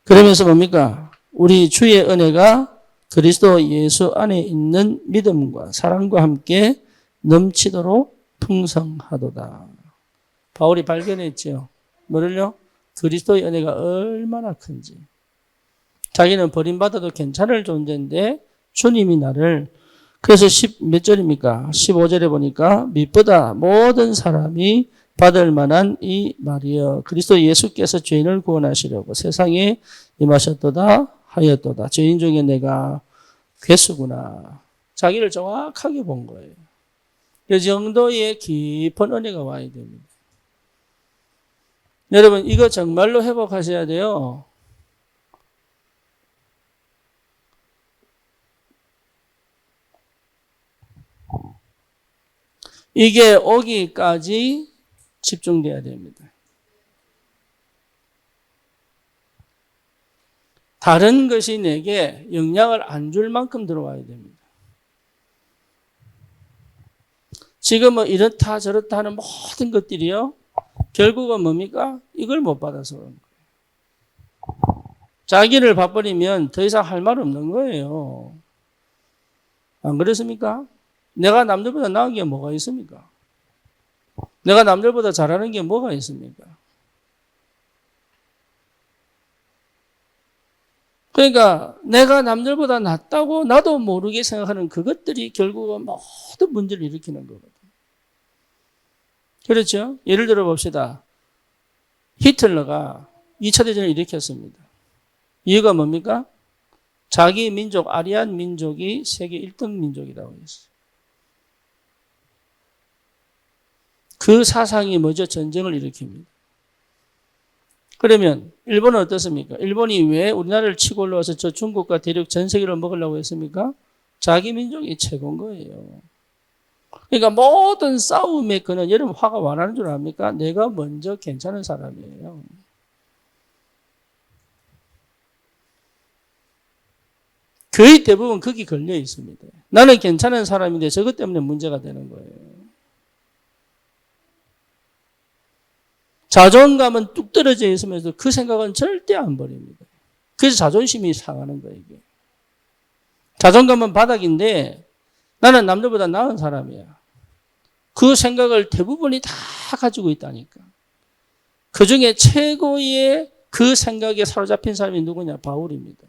A: 그러면서 뭡니까? 우리 주의 은혜가 그리스도 예수 안에 있는 믿음과 사랑과 함께 넘치도록 풍성하도다. 바울이 발견했죠. 뭐를요? 그리스도의 은혜가 얼마나 큰지. 자기는 버림받아도 괜찮을 존재인데 주님이 나를 그래서 몇 절입니까? 15절에 보니까 밑보다 모든 사람이 받을 만한 이 말이여 그리스도 예수께서 죄인을 구원하시려고 세상에 임하셨도다 하였도다. 죄인 중에 내가 괴수구나. 자기를 정확하게 본 거예요. 그 정도의 깊은 은혜가 와야 됩니다. 여러분, 이거 정말로 회복하셔야 돼요. 이게 오기까지 집중돼야 됩니다. 다른 것이 내게 영향을 안 줄 만큼 들어와야 됩니다. 지금 뭐 이렇다 저렇다 하는 모든 것들이요, 결국은 뭡니까? 이걸 못 받아서 그런 거예요. 자기를 봐버리면 더 이상 할 말 없는 거예요. 안 그렇습니까? 내가 남들보다 나은 게 뭐가 있습니까? 내가 남들보다 잘하는 게 뭐가 있습니까? 그러니까 내가 남들보다 낫다고 나도 모르게 생각하는 그것들이 결국은 모든 문제를 일으키는 거거든요. 그렇죠? 예를 들어 봅시다. 히틀러가 2차 대전을 일으켰습니다. 이유가 뭡니까? 자기 민족, 아리안 민족이 세계 1등 민족이라고 했어요. 그 사상이 뭐죠? 전쟁을 일으킵니다. 그러면 일본은 어떻습니까? 일본이 왜 우리나라를 치고 올라와서 저 중국과 대륙 전 세계를 먹으려고 했습니까? 자기 민족이 최고인 거예요. 그러니까 모든 싸움의 근원, 여러분 화가 원하는 줄 압니까? 내가 먼저 괜찮은 사람이에요. 거의 대부분 거기 걸려 있습니다. 나는 괜찮은 사람인데 저것 때문에 문제가 되는 거예요. 자존감은 뚝 떨어져 있으면서 그 생각은 절대 안 버립니다. 그래서 자존심이 상하는 거예요, 이게. 자존감은 바닥인데 나는 남들보다 나은 사람이야. 그 생각을 대부분이 다 가지고 있다니까. 그 중에 최고의 그 생각에 사로잡힌 사람이 누구냐? 바울입니다.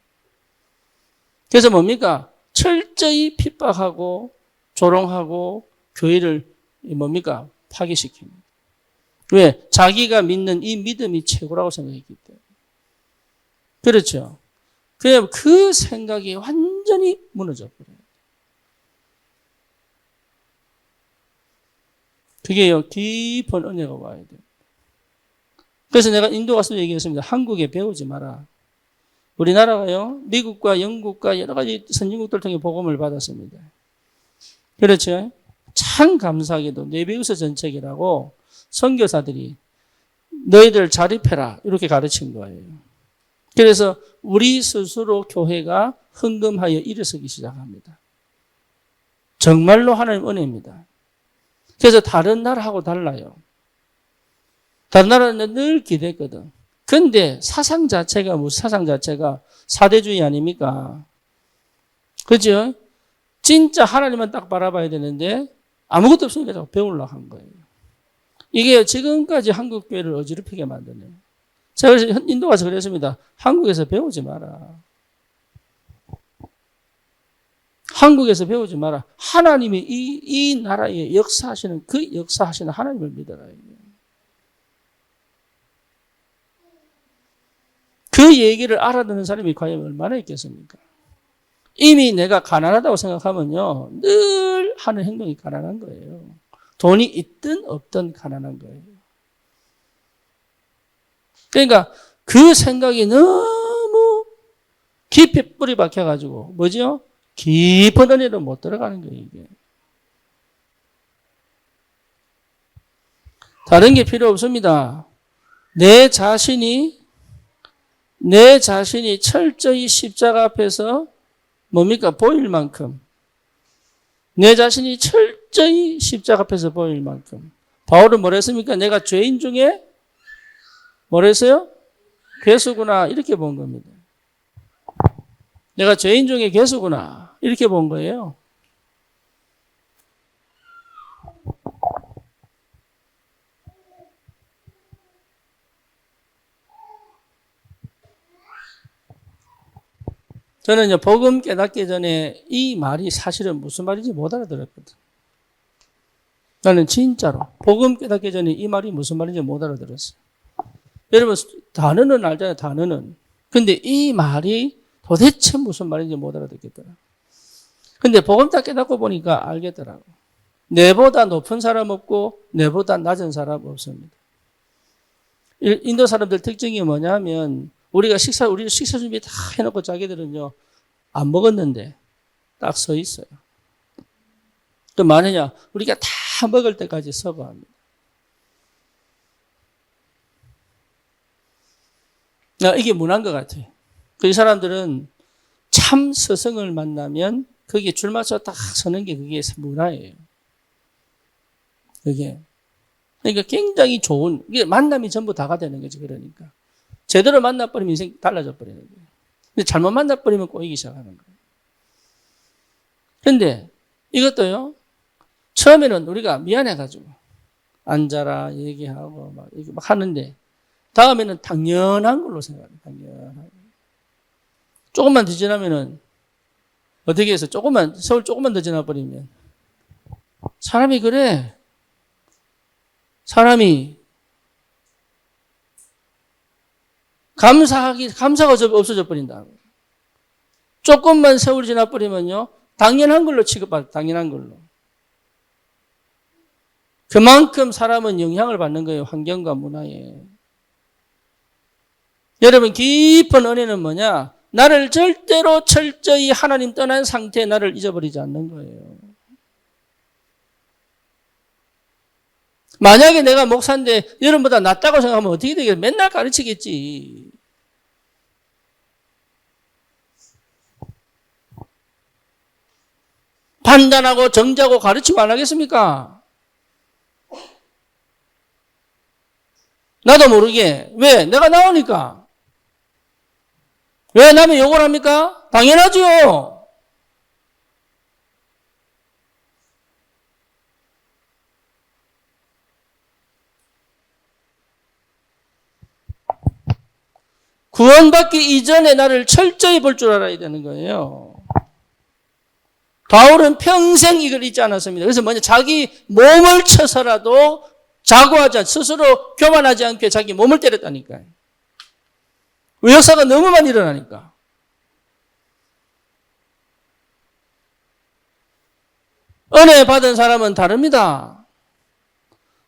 A: 그래서 뭡니까? 철저히 핍박하고 조롱하고 교회를 뭡니까? 파괴시킵니다. 왜? 자기가 믿는 이 믿음이 최고라고 생각했기 때문에. 그렇죠? 그 생각이 완전히 무너져 버려요. 그게요, 깊은 은혜가 와야 돼요. 그래서 내가 인도 가서 얘기했습니다. 한국에 배우지 마라. 우리나라가요, 미국과 영국과 여러 가지 선진국들 통해 복음을 받았습니다. 그렇죠? 참 감사하게도 네베우스 전책이라고 선교사들이 너희들 자립해라 이렇게 가르친 거예요. 그래서 우리 스스로 교회가 흥금하여 일어서기 시작합니다. 정말로 하나님 은혜입니다. 그래서 다른 나라하고 달라요. 다른 나라는 늘 기대했거든. 근데 사상 자체가 무슨 사상 자체가 사대주의 아닙니까? 그죠? 진짜 하나님만 딱 바라봐야 되는데 아무것도 없으니까 자꾸 배우려고 한 거예요. 이게 지금까지 한국 교회를 어지럽히게 만드네요. 제가 그래서 인도 가서 그랬습니다. 한국에서 배우지 마라. 한국에서 배우지 마라. 하나님이 이 나라에 역사하시는 그 역사하시는 하나님을 믿어라. 그 얘기를 알아듣는 사람이 과연 얼마나 있겠습니까? 이미 내가 가난하다고 생각하면요, 늘 하는 행동이 가난한 거예요. 돈이 있든 없든 가난한 거예요. 그러니까 그 생각이 너무 깊이 뿌리 박혀가지고 뭐죠? 깊은 은혜로 못 들어가는 거예요, 이게. 다른 게 필요 없습니다. 내 자신이 철저히 십자가 앞에서 뭡니까? 보일 만큼. 내 자신이 철저히 십자가 앞에서 보일 만큼. 바울은 뭐라 했습니까? 내가 죄인 중에 뭐라 했어요? 괴수구나. 이렇게 본 겁니다. 내가 죄인 중에 괴수구나. 이렇게 본 거예요. 저는요, 복음 깨닫기 전에 이 말이 사실은 무슨 말인지 못 알아들었거든. 나는 진짜로 복음 깨닫기 전에 이 말이 무슨 말인지 못 알아들었어요. 여러분, 단어는 알잖아요, 단어는. 근데 이 말이 도대체 무슨 말인지 못 알아듣겠더라. 근데 복음 딱 깨닫고 보니까 알겠더라고. 내보다 높은 사람 없고 내보다 낮은 사람 없습니다. 인도 사람들 특징이 뭐냐면 우리 식사 준비 다 해놓고 자기들은요 안 먹었는데 딱 서 있어요. 또 많으냐 우리가 다 먹을 때까지 서고 합니다. 이게 문화인 것 같아요. 이 사람들은 참 스승을 만나면 거기에 줄 맞춰 딱 서는 게 그게 문화예요. 그게. 그러니까 굉장히 좋은, 이게 만남이 전부 다가 되는 거지, 그러니까. 제대로 만나버리면 인생 달라져 버리는 거예요. 근데 잘못 만나버리면 꼬이기 시작하는 거예요. 근데 이것도요, 처음에는 우리가 미안해가지고, 앉아라, 얘기하고, 이렇게 막 하는데, 다음에는 당연한 걸로 생각해요, 당연하게. 조금만 더 지나면은, 어떻게 해서 세월 조금만 더 지나버리면, 사람이 그래. 사람이 감사가 없어져 버린다. 조금만 세월이 지나버리면요, 당연한 걸로 취급받아, 당연한 걸로. 그만큼 사람은 영향을 받는 거예요, 환경과 문화에. 여러분, 깊은 은혜는 뭐냐? 나를 절대로 철저히 하나님 떠난 상태에 나를 잊어버리지 않는 거예요. 만약에 내가 목사인데 여러분보다 낫다고 생각하면 어떻게 되겠어요? 맨날 가르치겠지. 판단하고 정죄하고 가르치면 안 하겠습니까? 나도 모르게. 왜? 내가 나오니까. 왜 남의 욕을 합니까? 당연하죠. 구원받기 이전에 나를 철저히 볼 줄 알아야 되는 거예요. 바울은 평생 이걸 잊지 않았습니다. 그래서 먼저 자기 몸을 쳐서라도 자고하지 스스로 교만하지 않게 자기 몸을 때렸다니까요. 역사가 너무 많이 일어나니까. 은혜 받은 사람은 다릅니다.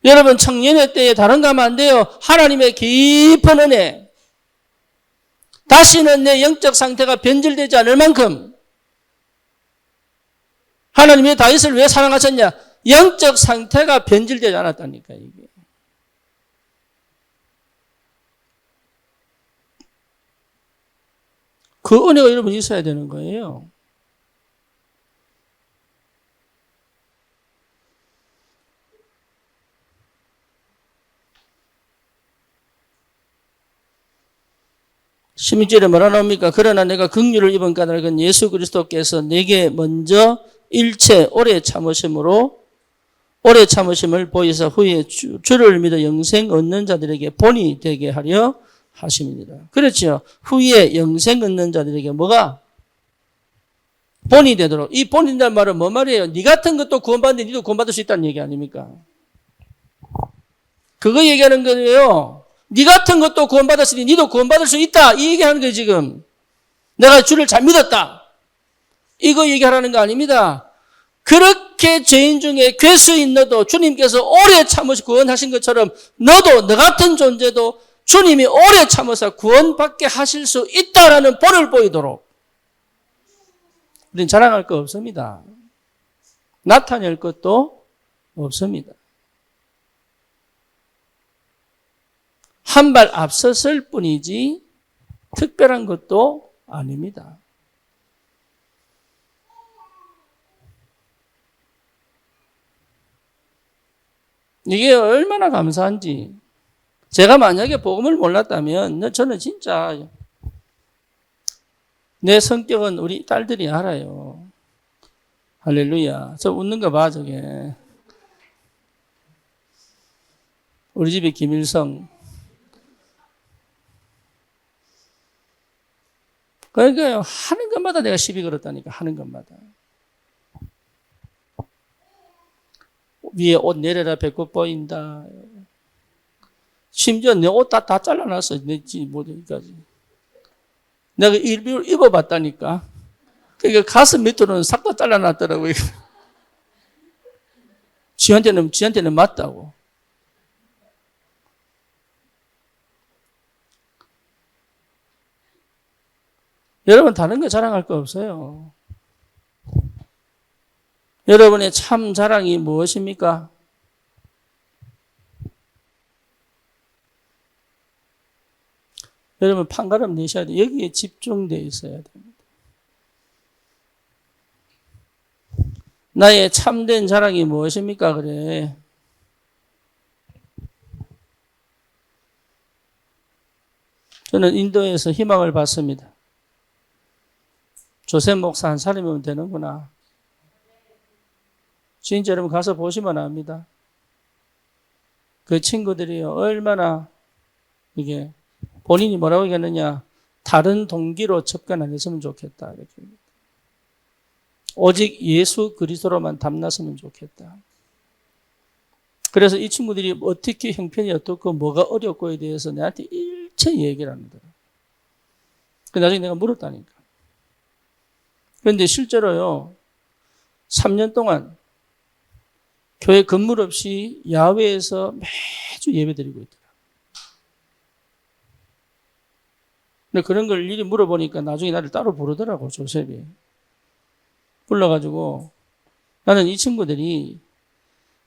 A: 여러분 청년의 때에 다른가 하면 안 돼요. 하나님의 깊은 은혜. 다시는 내 영적 상태가 변질되지 않을 만큼 하나님이 다윗을 왜 사랑하셨냐? 영적 상태가 변질되지 않았다니까 이게. 그 은혜가 여러분 있어야 되는 거예요. (16절에) 뭐라 나옵니까? 그러나 내가 긍휼을 입은 까닭은 예수 그리스도께서 내게 먼저 일체 오래 참으심을 보이사 후에 주를 믿어 영생 얻는 자들에게 본이 되게 하려 하심이니라. 그렇죠. 후에 영생 얻는 자들에게 뭐가? 본이 되도록. 이 본이 된다는 말은 뭐 말이에요? 네 같은 것도 구원받는데 니도 구원받을 수 있다는 얘기 아닙니까? 그거 얘기하는 거예요. 네 같은 것도 구원받았으니 니도 구원받을 수 있다. 이 얘기하는 거예요, 지금. 내가 주를 잘 믿었다. 이거 얘기하라는 거 아닙니다. 그렇게 죄인 중에 괴수인 너도 주님께서 오래 참으시 구원하신 것처럼 너도 너 같은 존재도 주님이 오래 참으사 구원받게 하실 수 있다라는 본을 보이도록 우리는 자랑할 거 없습니다. 나타낼 것도 없습니다. 한 발 앞섰을 뿐이지 특별한 것도 아닙니다. 이게 얼마나 감사한지. 제가 만약에 복음을 몰랐다면 저는 진짜 내 성격은 우리 딸들이 알아요. 할렐루야. 저 웃는 거 봐, 저게. 우리 집에 김일성. 그러니까 하는 것마다 내가 시비 걸었다니까, 하는 것마다. 위에 옷 내려라, 배꼽 보인다. 심지어 내 옷 다 잘라놨어. 내 모델까지. 내가 일부러 입어봤다니까. 그러니까 가슴 밑으로는 싹 다 잘라놨더라고요. 지한테는 맞다고. 여러분 다른 거 자랑할 거 없어요. 여러분의 참 자랑이 무엇입니까? 여러분 판가름 내셔야 돼요. 여기에 집중되어 있어야 됩니다. 나의 참된 자랑이 무엇입니까? 그래. 저는 인도에서 희망을 받습니다. 조셉 목사 한 사람이면 되는구나. 진짜 여러분 가서 보시면 압니다. 그 친구들이요, 얼마나 이게 본인이 뭐라고 얘기하느냐, 다른 동기로 접근 안 했으면 좋겠다. 이렇게. 오직 예수 그리스도로만 담났으면 좋겠다. 그래서 이 친구들이 어떻게 형편이 어떻고 뭐가 어렵고에 대해서 내한테 일체 얘기를 안 하더라. 나중에 내가 물었다니까. 그런데 실제로요, 3년 동안 교회 건물 없이 야외에서 매주 예배 드리고 있더라. 근데 그런 걸 일일이 물어보니까 나중에 나를 따로 부르더라고, 조셉이. 불러가지고 나는 이 친구들이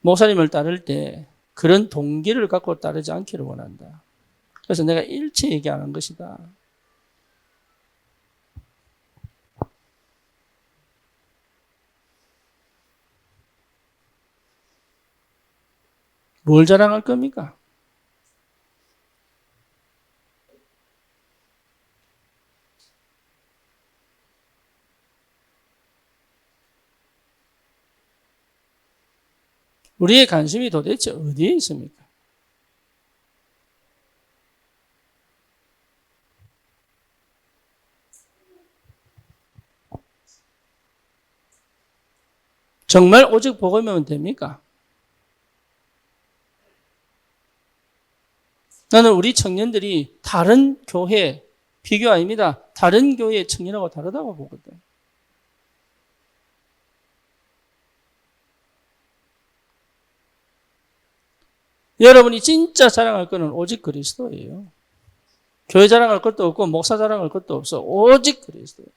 A: 목사님을 따를 때 그런 동기를 갖고 따르지 않기를 원한다. 그래서 내가 일체 얘기 안 한 것이다. 뭘 자랑할 겁니까? 우리의 관심이 도대체 어디에 있습니까? 정말 오직 복음이면 됩니까? 나는 우리 청년들이 다른 교회, 비교 아닙니다. 다른 교회의 청년하고 다르다고 보거든. 여러분이 진짜 자랑할 것은 오직 그리스도예요. 교회 자랑할 것도 없고 목사 자랑할 것도 없어. 오직 그리스도예요.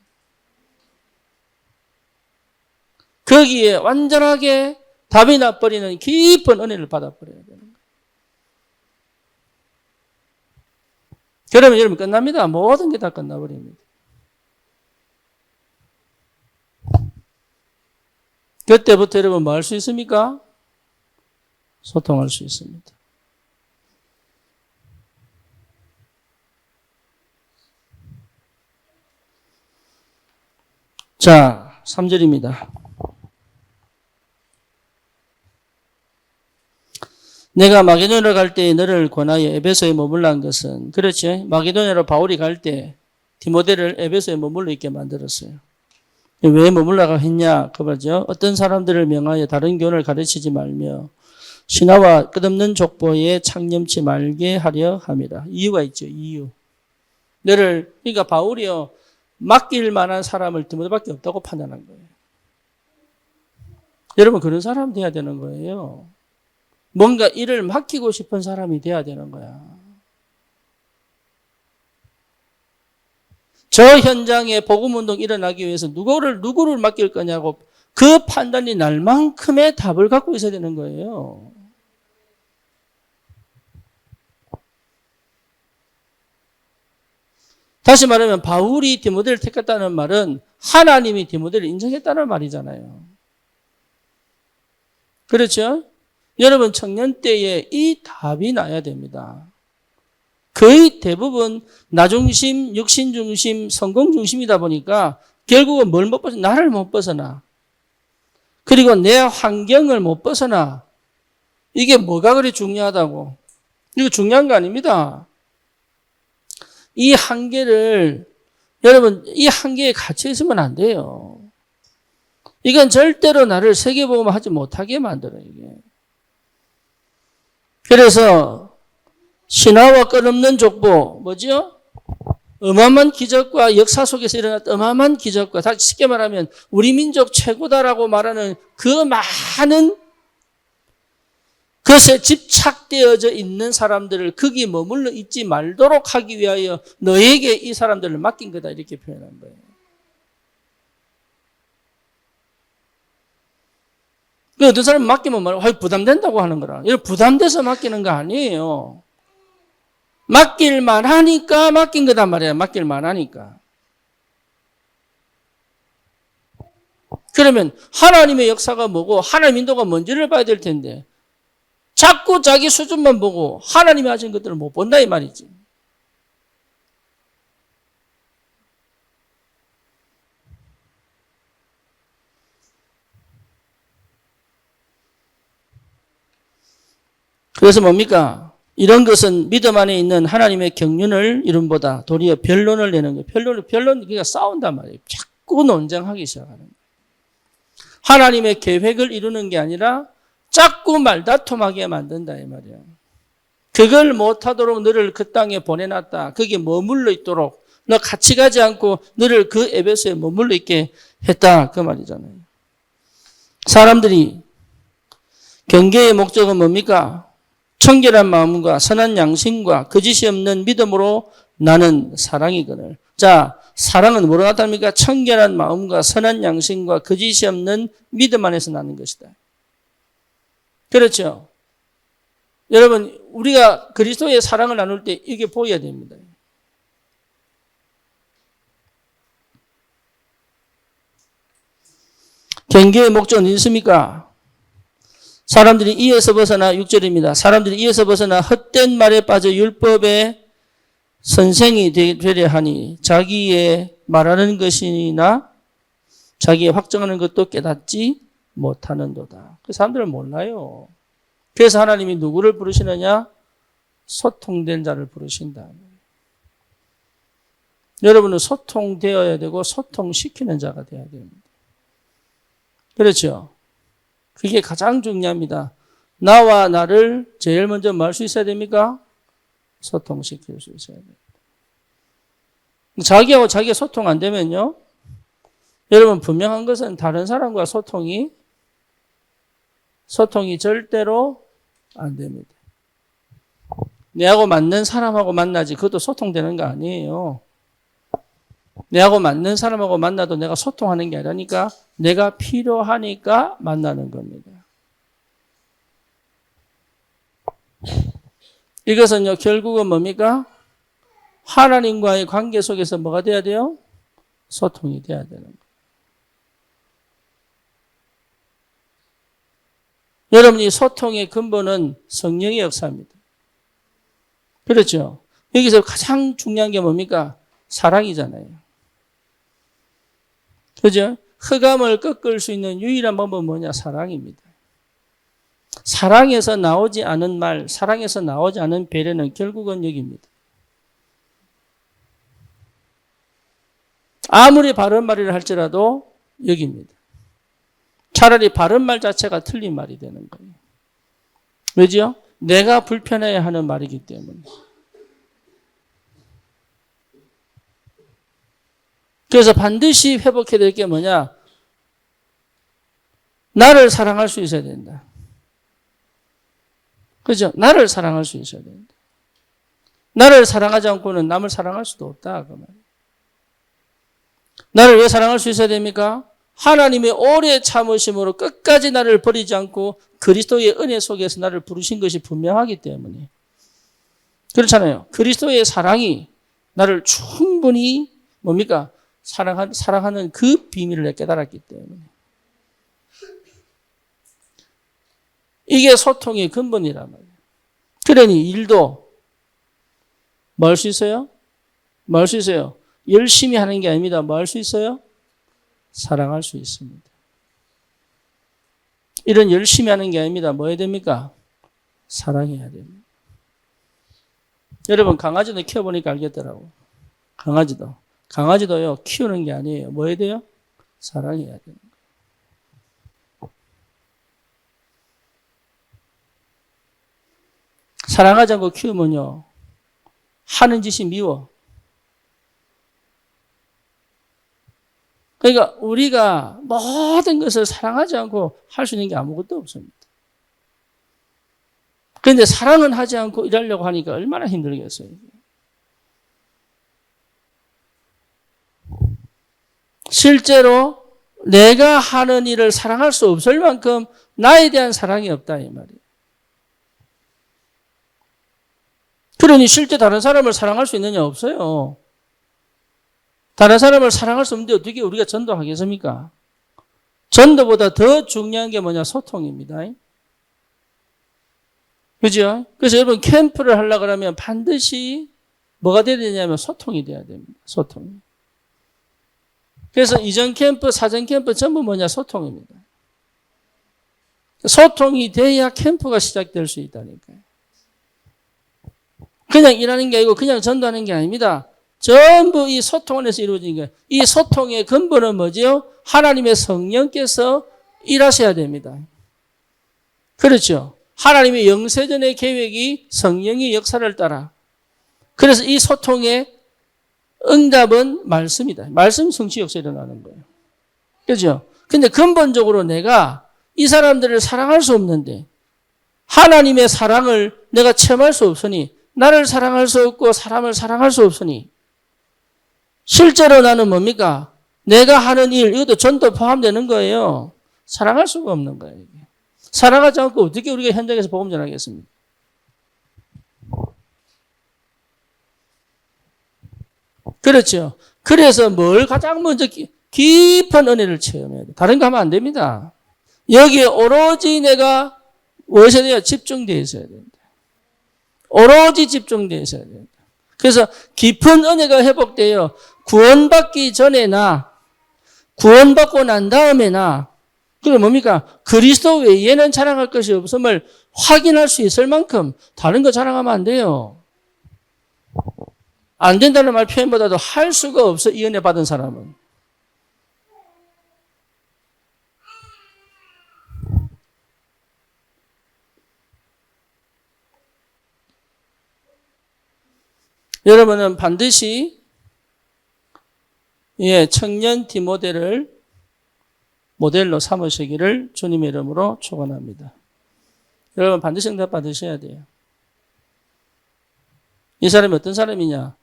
A: 거기에 완전하게 답이 나버리는 깊은 은혜를 받아버려야 되는 거예요. 그러면 여러분 끝납니다. 모든 게 다 끝나버립니다. 그때부터 여러분 뭐 할 수 있습니까? 소통할 수 있습니다. 자, 3절입니다. 내가 마게도냐로 갈 때 너를 권하여 에베소에 머물러 한 것은, 그렇지, 마게도냐로 바울이 갈 때 디모데를 에베소에 머물러 있게 만들었어요. 왜 머물러가 했냐? 그 말이죠. 어떤 사람들을 명하여 다른 교훈을 가르치지 말며 신하와 끝없는 족보에 창념치 말게 하려 함이라. 이유가 있죠. 이유. 그러니까 바울이요, 맡길 만한 사람을 디모데밖에 없다고 판단한 거예요. 여러분 그런 사람 돼야 되는 거예요. 뭔가 일을 맡기고 싶은 사람이 돼야 되는 거야. 저 현장에 복음운동 일어나기 위해서 누구를 맡길 거냐고 그 판단이 날 만큼의 답을 갖고 있어야 되는 거예요. 다시 말하면 바울이 디모데를 택했다는 말은 하나님이 디모데를 인정했다는 말이잖아요. 그렇죠? 여러분 청년 때에 이 답이 나야 됩니다. 거의 대부분 나 중심, 육신 중심, 성공 중심이다 보니까 결국은 뭘 못 벗어나? 나를 못 벗어나. 그리고 내 환경을 못 벗어나. 이게 뭐가 그리 중요하다고? 이거 중요한 거 아닙니다. 이 한계를, 여러분, 이 한계에 갇혀 있으면 안 돼요. 이건 절대로 나를 세계복음화하지 못하게 만들어요, 이게. 그래서, 신화와 끝없는 족보, 뭐죠? 어마어마한 기적과 역사 속에서 일어났던 어마어마한 기적과, 다시 쉽게 말하면, 우리 민족 최고다라고 말하는 그 많은 그것에 집착되어져 있는 사람들을 거기 머물러 있지 말도록 하기 위하여 너에게 이 사람들을 맡긴 거다 이렇게 표현한 거예요. 어떤 사람은 맡기면 부담된다고 하는 거라. 이거 부담돼서 맡기는 거 아니에요. 맡길만 하니까 맡긴 거단 말이야. 맡길만 하니까. 그러면 하나님의 역사가 뭐고 하나님 인도가 뭔지를 봐야 될 텐데 자꾸 자기 수준만 보고 하나님이 하신 것들을 못 본다 이 말이지. 그래서 뭡니까? 이런 것은 믿음 안에 있는 하나님의 경륜을 이름보다 도리어 변론을 내는 거예요. 변론, 그러니까 싸운단 말이에요. 자꾸 논쟁하기 시작하는 거예요. 하나님의 계획을 이루는 게 아니라 자꾸 말다툼하게 만든다 이 말이에요. 그걸 못하도록 너를 그 땅에 보내놨다. 거기에 머물러 있도록 너 같이 가지 않고 너를 그 에베소에 머물러 있게 했다 그 말이잖아요. 사람들이 경계의 목적은 뭡니까? 청결한 마음과 선한 양심과 거짓이 없는 믿음으로 나는 사랑이거늘. 자, 사랑은 뭐로 나타납니까? 청결한 마음과 선한 양심과 거짓이 없는 믿음 안에서 나는 것이다. 그렇죠? 여러분, 우리가 그리스도의 사랑을 나눌 때 이게 보여야 됩니다. 경계의 목적은 있습니까? 사람들이 이에서 벗어나 6절입니다. 사람들이 이에서 벗어나 헛된 말에 빠져 율법의 선생이 되려 하니 자기의 말하는 것이나 자기의 확정하는 것도 깨닫지 못하는도다. 그 사람들은 몰라요. 그래서 하나님이 누구를 부르시느냐? 소통된 자를 부르신다. 여러분은 소통되어야 되고 소통시키는 자가 되어야 됩니다. 그렇죠? 그게 가장 중요합니다. 나와 나를 제일 먼저 뭐 할 수 있어야 됩니까? 소통시킬 수 있어야 됩니다. 자기하고 자기가 소통 안 되면요. 여러분 분명한 것은 다른 사람과 소통이 절대로 안 됩니다. 내하고 맞는 사람하고 만나지 그것도 소통되는 거 아니에요. 내하고 맞는 사람하고 만나도 내가 소통하는 게 아니라니까 내가 필요하니까 만나는 겁니다. 이것은요 결국은 뭡니까? 하나님과의 관계 속에서 뭐가 돼야 돼요? 소통이 돼야 되는 거예요. 여러분이 소통의 근본은 성령의 역사입니다. 그렇죠? 여기서 가장 중요한 게 뭡니까? 사랑이잖아요. 그죠? 흑암을 꺾을 수 있는 유일한 방법은 뭐냐? 사랑입니다. 사랑에서 나오지 않은 말, 사랑에서 나오지 않은 배려는 결국은 여기입니다. 아무리 바른 말이라 할지라도 여기입니다. 차라리 바른 말 자체가 틀린 말이 되는 거예요. 왜죠? 내가 불편해야 하는 말이기 때문에. 그래서 반드시 회복해야 될 게 뭐냐? 나를 사랑할 수 있어야 된다. 그죠? 나를 사랑할 수 있어야 된다. 나를 사랑하지 않고는 남을 사랑할 수도 없다. 그 말이에요. 나를 왜 사랑할 수 있어야 됩니까? 하나님의 오래 참으심으로 끝까지 나를 버리지 않고 그리스도의 은혜 속에서 나를 부르신 것이 분명하기 때문에. 그렇잖아요. 그리스도의 사랑이 나를 충분히 뭡니까? 사랑하는 그 비밀을 깨달았기 때문에. 이게 소통의 근본이란 말이에요. 그러니 일도 뭐 할 수 있어요? 뭐 할 수 있어요? 열심히 하는 게 아닙니다. 뭐 할 수 있어요? 사랑할 수 있습니다. 이런 열심히 하는 게 아닙니다. 뭐 해야 됩니까? 사랑해야 됩니다. 여러분 강아지도 키워보니까 알겠더라고. 강아지도요 키우는 게 아니에요. 뭐 해야 돼요? 사랑해야 돼요. 사랑하지 않고 키우면요 하는 짓이 미워. 그러니까 우리가 모든 것을 사랑하지 않고 할 수 있는 게 아무것도 없습니다. 그런데 사랑은 하지 않고 일하려고 하니까 얼마나 힘들겠어요. 실제로 내가 하는 일을 사랑할 수 없을 만큼 나에 대한 사랑이 없다 이 말이에요. 그러니 실제 다른 사람을 사랑할 수 있느냐? 없어요. 다른 사람을 사랑할 수 없는데 어떻게 우리가 전도하겠습니까? 전도보다 더 중요한 게 뭐냐? 소통입니다. 그죠? 그래서 여러분 캠프를 하려고 하면 반드시 뭐가 돼야 되냐면 소통이 돼야 됩니다. 소통. 그래서 이전 캠프, 사전 캠프 전부 뭐냐? 소통입니다. 소통이 돼야 캠프가 시작될 수 있다니까요. 그냥 일하는 게 아니고 그냥 전도하는 게 아닙니다. 전부 이 소통 안에서 이루어지는 거예요. 이 소통의 근본은 뭐지요? 하나님의 성령께서 일하셔야 됩니다. 그렇죠. 하나님의 영세전의 계획이 성령의 역사를 따라. 그래서 이 소통의 응답은 말씀이다. 말씀 성취 역사 일어나는 거예요. 그렇죠. 근데 근본적으로 내가 이 사람들을 사랑할 수 없는데 하나님의 사랑을 내가 체험할 수 없으니 나를 사랑할 수 없고 사람을 사랑할 수 없으니 실제로 나는 뭡니까? 내가 하는 일, 이것도 전도 포함되는 거예요. 사랑할 수가 없는 거예요. 이게. 사랑하지 않고 어떻게 우리가 현장에서 복음 전하겠습니까? 그렇죠. 그래서 뭘 가장 먼저 깊은 은혜를 체험해야 돼. 다른 거 하면 안 됩니다. 여기에 오로지 내가 무엇에 대해 집중되어 있어야 된다. 오로지 집중되어 있어야 된다. 그래서 깊은 은혜가 회복되어 구원받기 전에나 구원받고 난 다음에나 그게 뭡니까? 그리스도 외에는 자랑할 것이 없음을 확인할 수 있을 만큼 다른 거 자랑하면 안 돼요. 안 된다는 말 표현보다도 할 수가 없어, 이 은혜 받은 사람은. 여러분은 반드시 청년 디모데를 모델로 삼으시기를 주님의 이름으로 축원합니다. 여러분 반드시 응답 받으셔야 돼요. 이 사람이 어떤 사람이냐?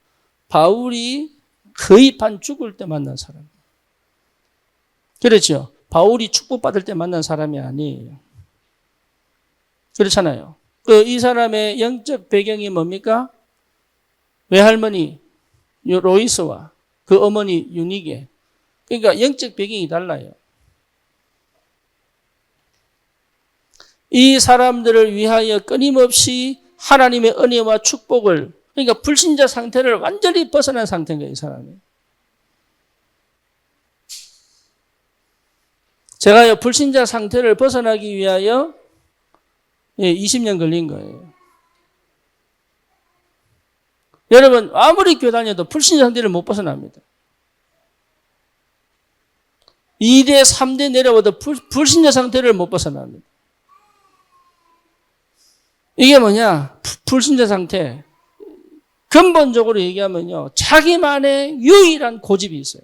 A: 바울이 거의 반 죽을 때 만난 사람. 그렇죠? 바울이 축복받을 때 만난 사람이 아니에요. 그렇잖아요. 이 사람의 영적 배경이 뭡니까? 외할머니 로이스와 그 어머니 유니게. 그러니까 영적 배경이 달라요. 이 사람들을 위하여 끊임없이 하나님의 은혜와 축복을, 그러니까 불신자 상태를 완전히 벗어난 상태인 거예요, 이 사람이. 제가요, 불신자 상태를 벗어나기 위하여 20년 걸린 거예요. 여러분, 아무리 교회 다녀도 불신자 상태를 못 벗어납니다. 2대, 3대 내려와도 불신자 상태를 못 벗어납니다. 이게 뭐냐? 불신자 상태. 근본적으로 얘기하면요, 자기만의 유일한 고집이 있어요.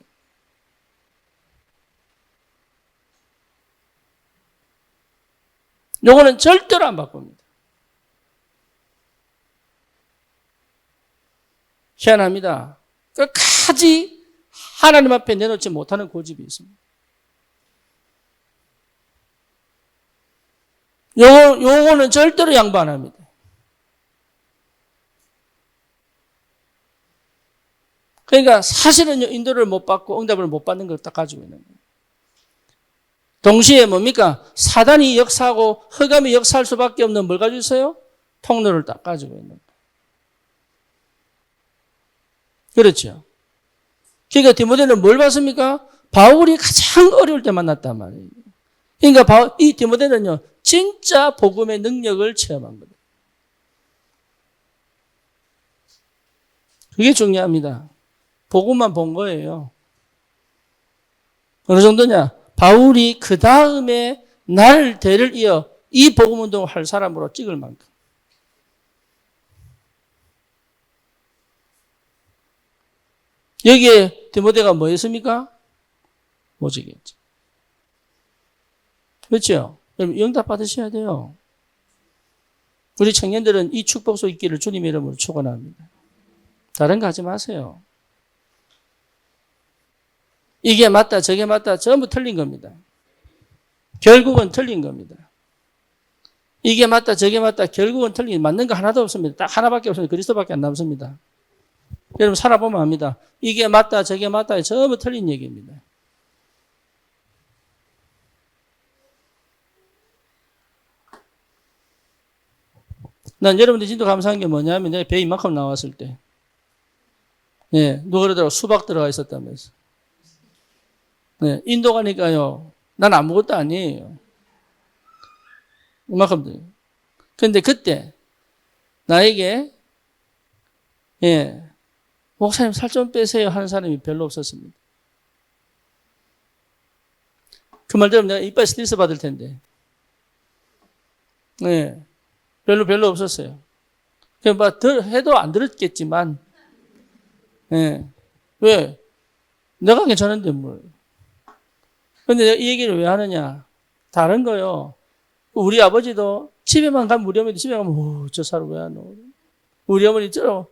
A: 요거는 절대로 안 바꿉니다. 희한합니다. 끝까지 하나님 앞에 내놓지 못하는 고집이 있습니다. 요거는 절대로 양보 안 합니다. 그러니까 사실은 인도를 못 받고 응답을 못 받는 걸 딱 가지고 있는 거예요. 동시에 뭡니까? 사단이 역사하고 흑암이 역사할 수밖에 없는 뭘 가지고 있어요? 통로를 딱 가지고 있는 거예요. 그렇죠. 그러니까 디모데는 뭘 봤습니까? 바울이 가장 어려울 때 만났단 말이에요. 그러니까 이 디모데는요, 진짜 복음의 능력을 체험한 거예요. 그게 중요합니다. 복음만 본 거예요. 어느 정도냐? 바울이 그 다음에 날 대를 이어 이 복음 운동을 할 사람으로 찍을 만큼. 여기에 디모데가 뭐 했습니까? 오직했죠. 그렇죠? 여러분, 응답 받으셔야 돼요. 우리 청년들은 이 축복 속 있기를 주님의 이름으로 축원합니다. 다른 거 하지 마세요. 이게 맞다, 저게 맞다, 전부 틀린 겁니다. 결국은 틀린 겁니다. 이게 맞다, 저게 맞다, 결국은 틀린, 맞는 거 하나도 없습니다. 딱 하나밖에 없습니다. 그리스도밖에 안 남습니다. 여러분 살아보면 압니다. 이게 맞다, 저게 맞다, 전부 틀린 얘기입니다. 난 여러분들 진짜 감사한 게 뭐냐면 내가 배 이만큼 나왔을 때 예, 누가 그러더라고 수박 들어가 있었다면서. 네, 인도 가니까요. 난 아무것도 아니에요. 이만큼 돼요. 그런데 그때 나에게 예, 목사님 살 좀 빼세요 하는 사람이 별로 없었습니다. 그 말 들으면 내가 이빨 스트레스 받을 텐데. 네, 별로 없었어요. 그냥 뭐 해도 안 들었겠지만, 예, 왜? 내가 괜찮은데 뭘. 근데 내가 이 얘기를 왜 하느냐? 다른 거요. 우리 아버지도 집에만 가면 우리 어머니 집에 가면 저 사람 왜 안 오고 우리 어머니 저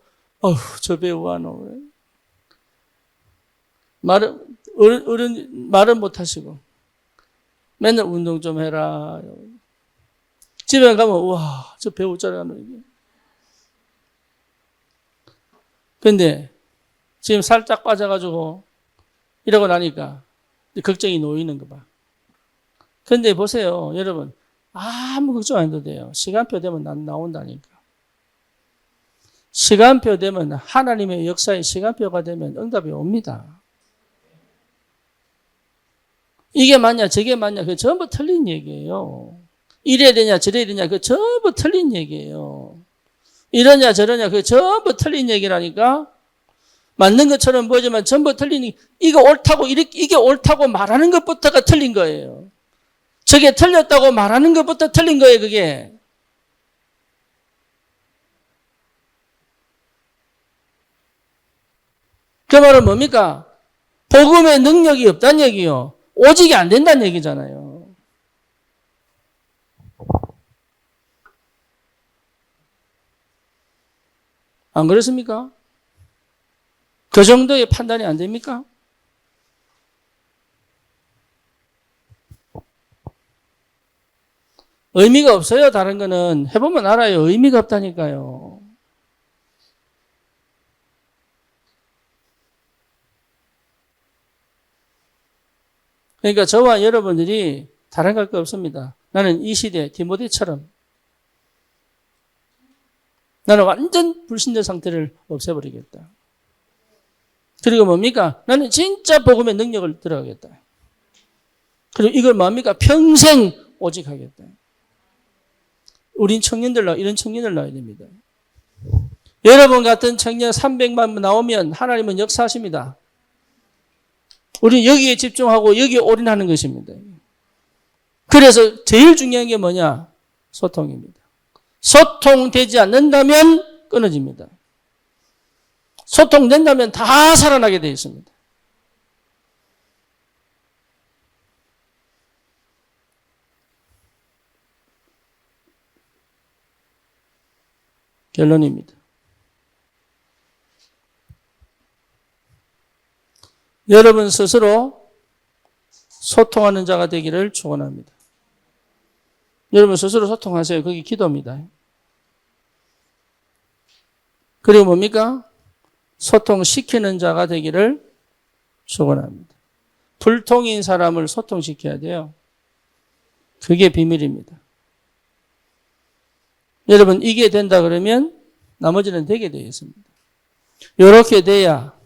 A: 배우 안 오고 어른 말은 못 하시고 맨날 운동 좀 해라. 집에 가면 와 저 배우 잘하노 이게. 근데 지금 살짝 빠져가지고 이러고 나니까 걱정이 놓이는 거 봐. 근데 보세요, 여러분. 아무 걱정 안 해도 돼요. 시간표 되면 나온다니까. 시간표 되면 하나님의 역사의 시간표가 되면 응답이 옵니다. 이게 맞냐 저게 맞냐 그게 전부 틀린 얘기예요. 이래야 되냐 저래야 되냐 그게 전부 틀린 얘기예요. 이러냐 저러냐 그게 전부 틀린 얘기라니까. 맞는 것처럼 보이지만 전부 틀린, 이게 옳다고 말하는 것부터가 틀린 거예요. 저게 틀렸다고 말하는 것부터 틀린 거예요, 그게. 그 말은 뭡니까? 복음의 능력이 없다는 얘기요. 오직이 안 된다는 얘기잖아요. 안 그렇습니까? 그 정도의 판단이 안 됩니까? 의미가 없어요. 다른 거는 해보면 알아요. 의미가 없다니까요. 그러니까 저와 여러분들이 다른 거 할 거 없습니다. 나는 이 시대 디모데처럼 나는 완전 불신자 상태를 없애버리겠다. 그리고 뭡니까? 나는 진짜 복음의 능력을 들어가겠다. 그리고 이걸 뭡니까? 평생 오직하겠다. 우린 이런 청년들 나와야 됩니다. 여러분 같은 청년 300만 나오면 하나님은 역사하십니다. 우리는 여기에 집중하고 여기에 올인하는 것입니다. 그래서 제일 중요한 게 뭐냐? 소통입니다. 소통되지 않는다면 끊어집니다. 소통된다면 다 살아나게 되어 있습니다. 결론입니다. 여러분 스스로 소통하는 자가 되기를 축원합니다. 여러분 스스로 소통하세요. 그게 기도입니다. 그리고 뭡니까? 소통시키는 자가 되기를 축원합니다. 불통인 사람을 소통시켜야 돼요. 그게 비밀입니다. 여러분 이게 된다 그러면 나머지는 되게 되어 있습니다. 이렇게 돼야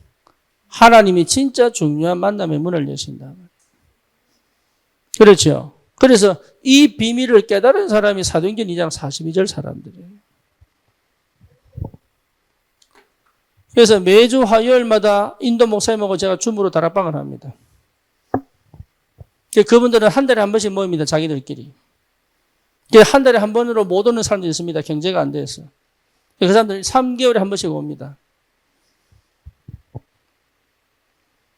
A: 하나님이 진짜 중요한 만남의 문을 여신다. 그렇죠. 그래서 이 비밀을 깨달은 사람이 사도행전 2장 42절 사람들이에요. 그래서 매주 화요일마다 인도 목사님하고 제가 줌으로 다락방을 합니다. 그분들은 한 달에 한 번씩 모입니다. 자기들끼리. 한 달에 한 번으로 못 오는 사람들이 있습니다. 경제가 안 돼서. 그 사람들이 3개월에 한 번씩 옵니다.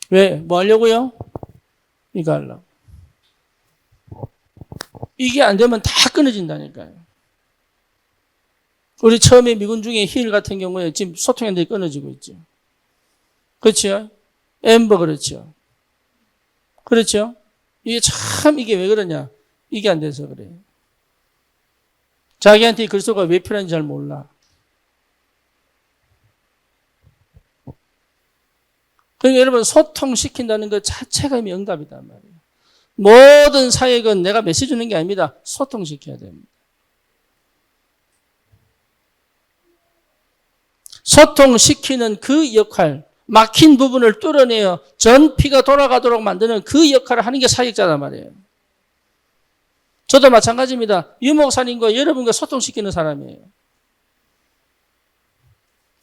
A: 왜? 뭐 하려고요? 이거 하려고. 이게 안 되면 다 끊어진다니까요. 우리 처음에 미군 중에 힐 같은 경우에 지금 소통연들이 끊어지고 있죠. 그렇죠? 엠버 그렇죠. 그렇죠? 이게 왜 그러냐? 이게 안 돼서 그래요. 자기한테 이 글소가 왜 필요한지 잘 몰라. 그러니까 여러분 소통시킨다는 것 자체가 이미 응답이단 말이에요. 모든 사역은 내가 메시지 주는 게 아닙니다. 소통시켜야 됩니다. 소통시키는 그 역할, 막힌 부분을 뚫어내어 전 피가 돌아가도록 만드는 그 역할을 하는 게 사역자단 말이에요. 저도 마찬가지입니다. 유목사님과 여러분과 소통시키는 사람이에요.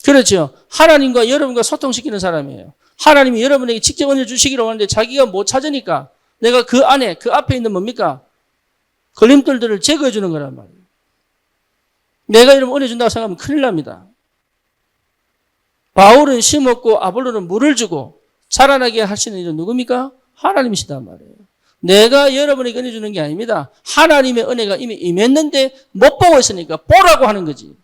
A: 그렇죠. 하나님과 여러분과 소통시키는 사람이에요. 하나님이 여러분에게 직접 은혜 주시기로 하는데 자기가 못 찾으니까 내가 그 안에, 그 앞에 있는 뭡니까? 걸림돌들을 제거해 주는 거란 말이에요. 내가 여러분 은혜 준다고 생각하면 큰일 납니다. 바울은 심었고 아볼로는 물을 주고 자라나게 하시는 일은 누굽니까? 하나님이시단 말이에요. 내가 여러분에게 은혜 주는 게 아닙니다. 하나님의 은혜가 이미 임했는데 못 보고 있으니까 보라고 하는 거지.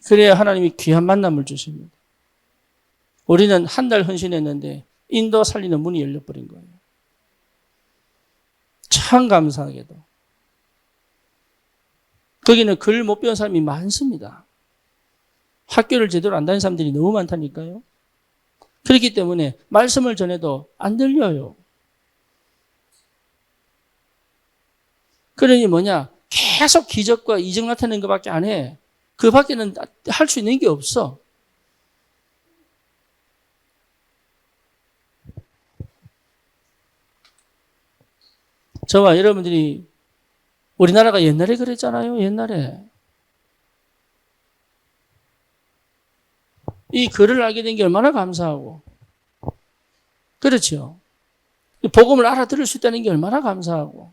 A: 그래야 하나님이 귀한 만남을 주십니다. 우리는 한 달 헌신했는데 인도 살리는 문이 열려버린 거예요. 참 감사하게도. 거기는 글 못 배운 사람이 많습니다. 학교를 제대로 안 다닌 사람들이 너무 많다니까요. 그렇기 때문에 말씀을 전해도 안 들려요. 그러니 뭐냐? 계속 기적과 이적 나타내는 것밖에 안 해. 그 밖에는 할 수 있는 게 없어. 저와 여러분들이 우리나라가 옛날에 그랬잖아요. 옛날에. 이 글을 알게 된 게 얼마나 감사하고. 그렇죠. 복음을 알아들을 수 있다는 게 얼마나 감사하고.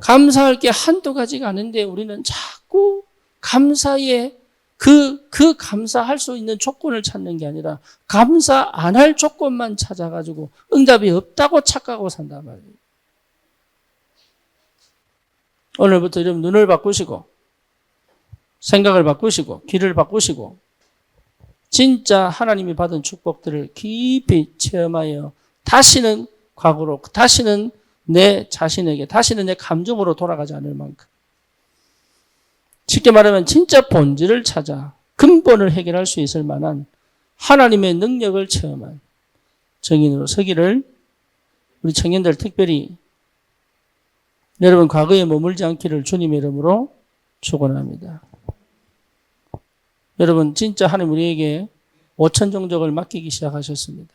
A: 감사할 게 한두 가지가 아닌데 우리는 자꾸 감사의 그 감사할 수 있는 조건을 찾는 게 아니라 감사 안 할 조건만 찾아가지고 응답이 없다고 착각하고 산단 말이에요. 오늘부터 여러분 눈을 바꾸시고 생각을 바꾸시고 길을 바꾸시고 진짜 하나님이 받은 축복들을 깊이 체험하여 다시는 과거로 다시는 내 자신에게 다시는 내 감정으로 돌아가지 않을 만큼 쉽게 말하면 진짜 본질을 찾아 근본을 해결할 수 있을 만한 하나님의 능력을 체험한 정인으로 서기를 우리 청년들 특별히 여러분 과거에 머물지 않기를 주님의 이름으로 축원합니다. 여러분 진짜 하나님 우리에게 5천 종족을 맡기기 시작하셨습니다.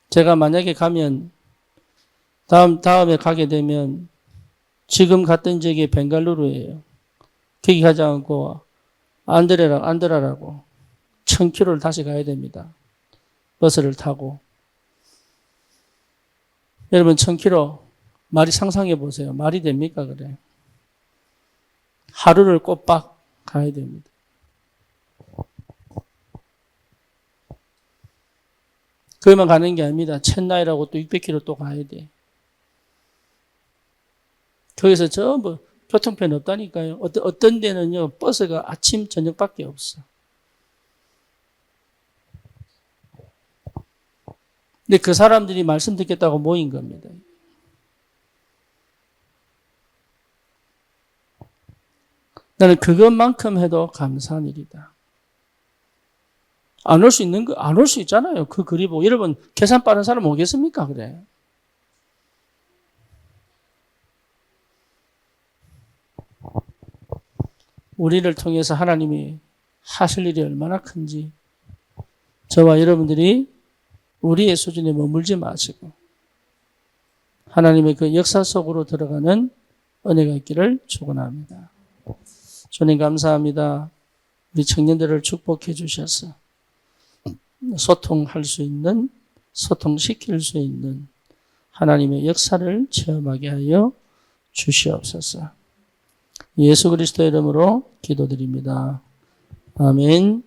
A: 제가 만약에 가면 다음에 가게 되면 지금 갔던 지역이 벵갈루루예요. 거기 가지 않고 안드라라고 1000km를 다시 가야 됩니다. 버스를 타고. 여러분 1000km 말이 상상해 보세요. 말이 됩니까? 그래. 하루를 꼬박 가야 됩니다. 거기만 가는 게 아닙니다. 첸나이라고 또 600km 또 가야 돼. 거기서 전부 교통편 없다니까요. 어떤 데는요, 버스가 아침, 저녁밖에 없어. 근데 그 사람들이 말씀 듣겠다고 모인 겁니다. 나는 그것만큼 해도 감사한 일이다. 안 올 수 있는 거, 안 올 수 있잖아요. 그 글이 보고. 여러분, 계산 빠른 사람 오겠습니까? 그래. 우리를 통해서 하나님이 하실 일이 얼마나 큰지 저와 여러분들이 우리의 수준에 머물지 마시고 하나님의 그 역사 속으로 들어가는 은혜가 있기를 축원합니다. 주님 감사합니다. 우리 청년들을 축복해 주셔서 소통할 수 있는, 소통시킬 수 있는 하나님의 역사를 체험하게 하여 주시옵소서. 예수 그리스도의 이름으로 기도드립니다. 아멘.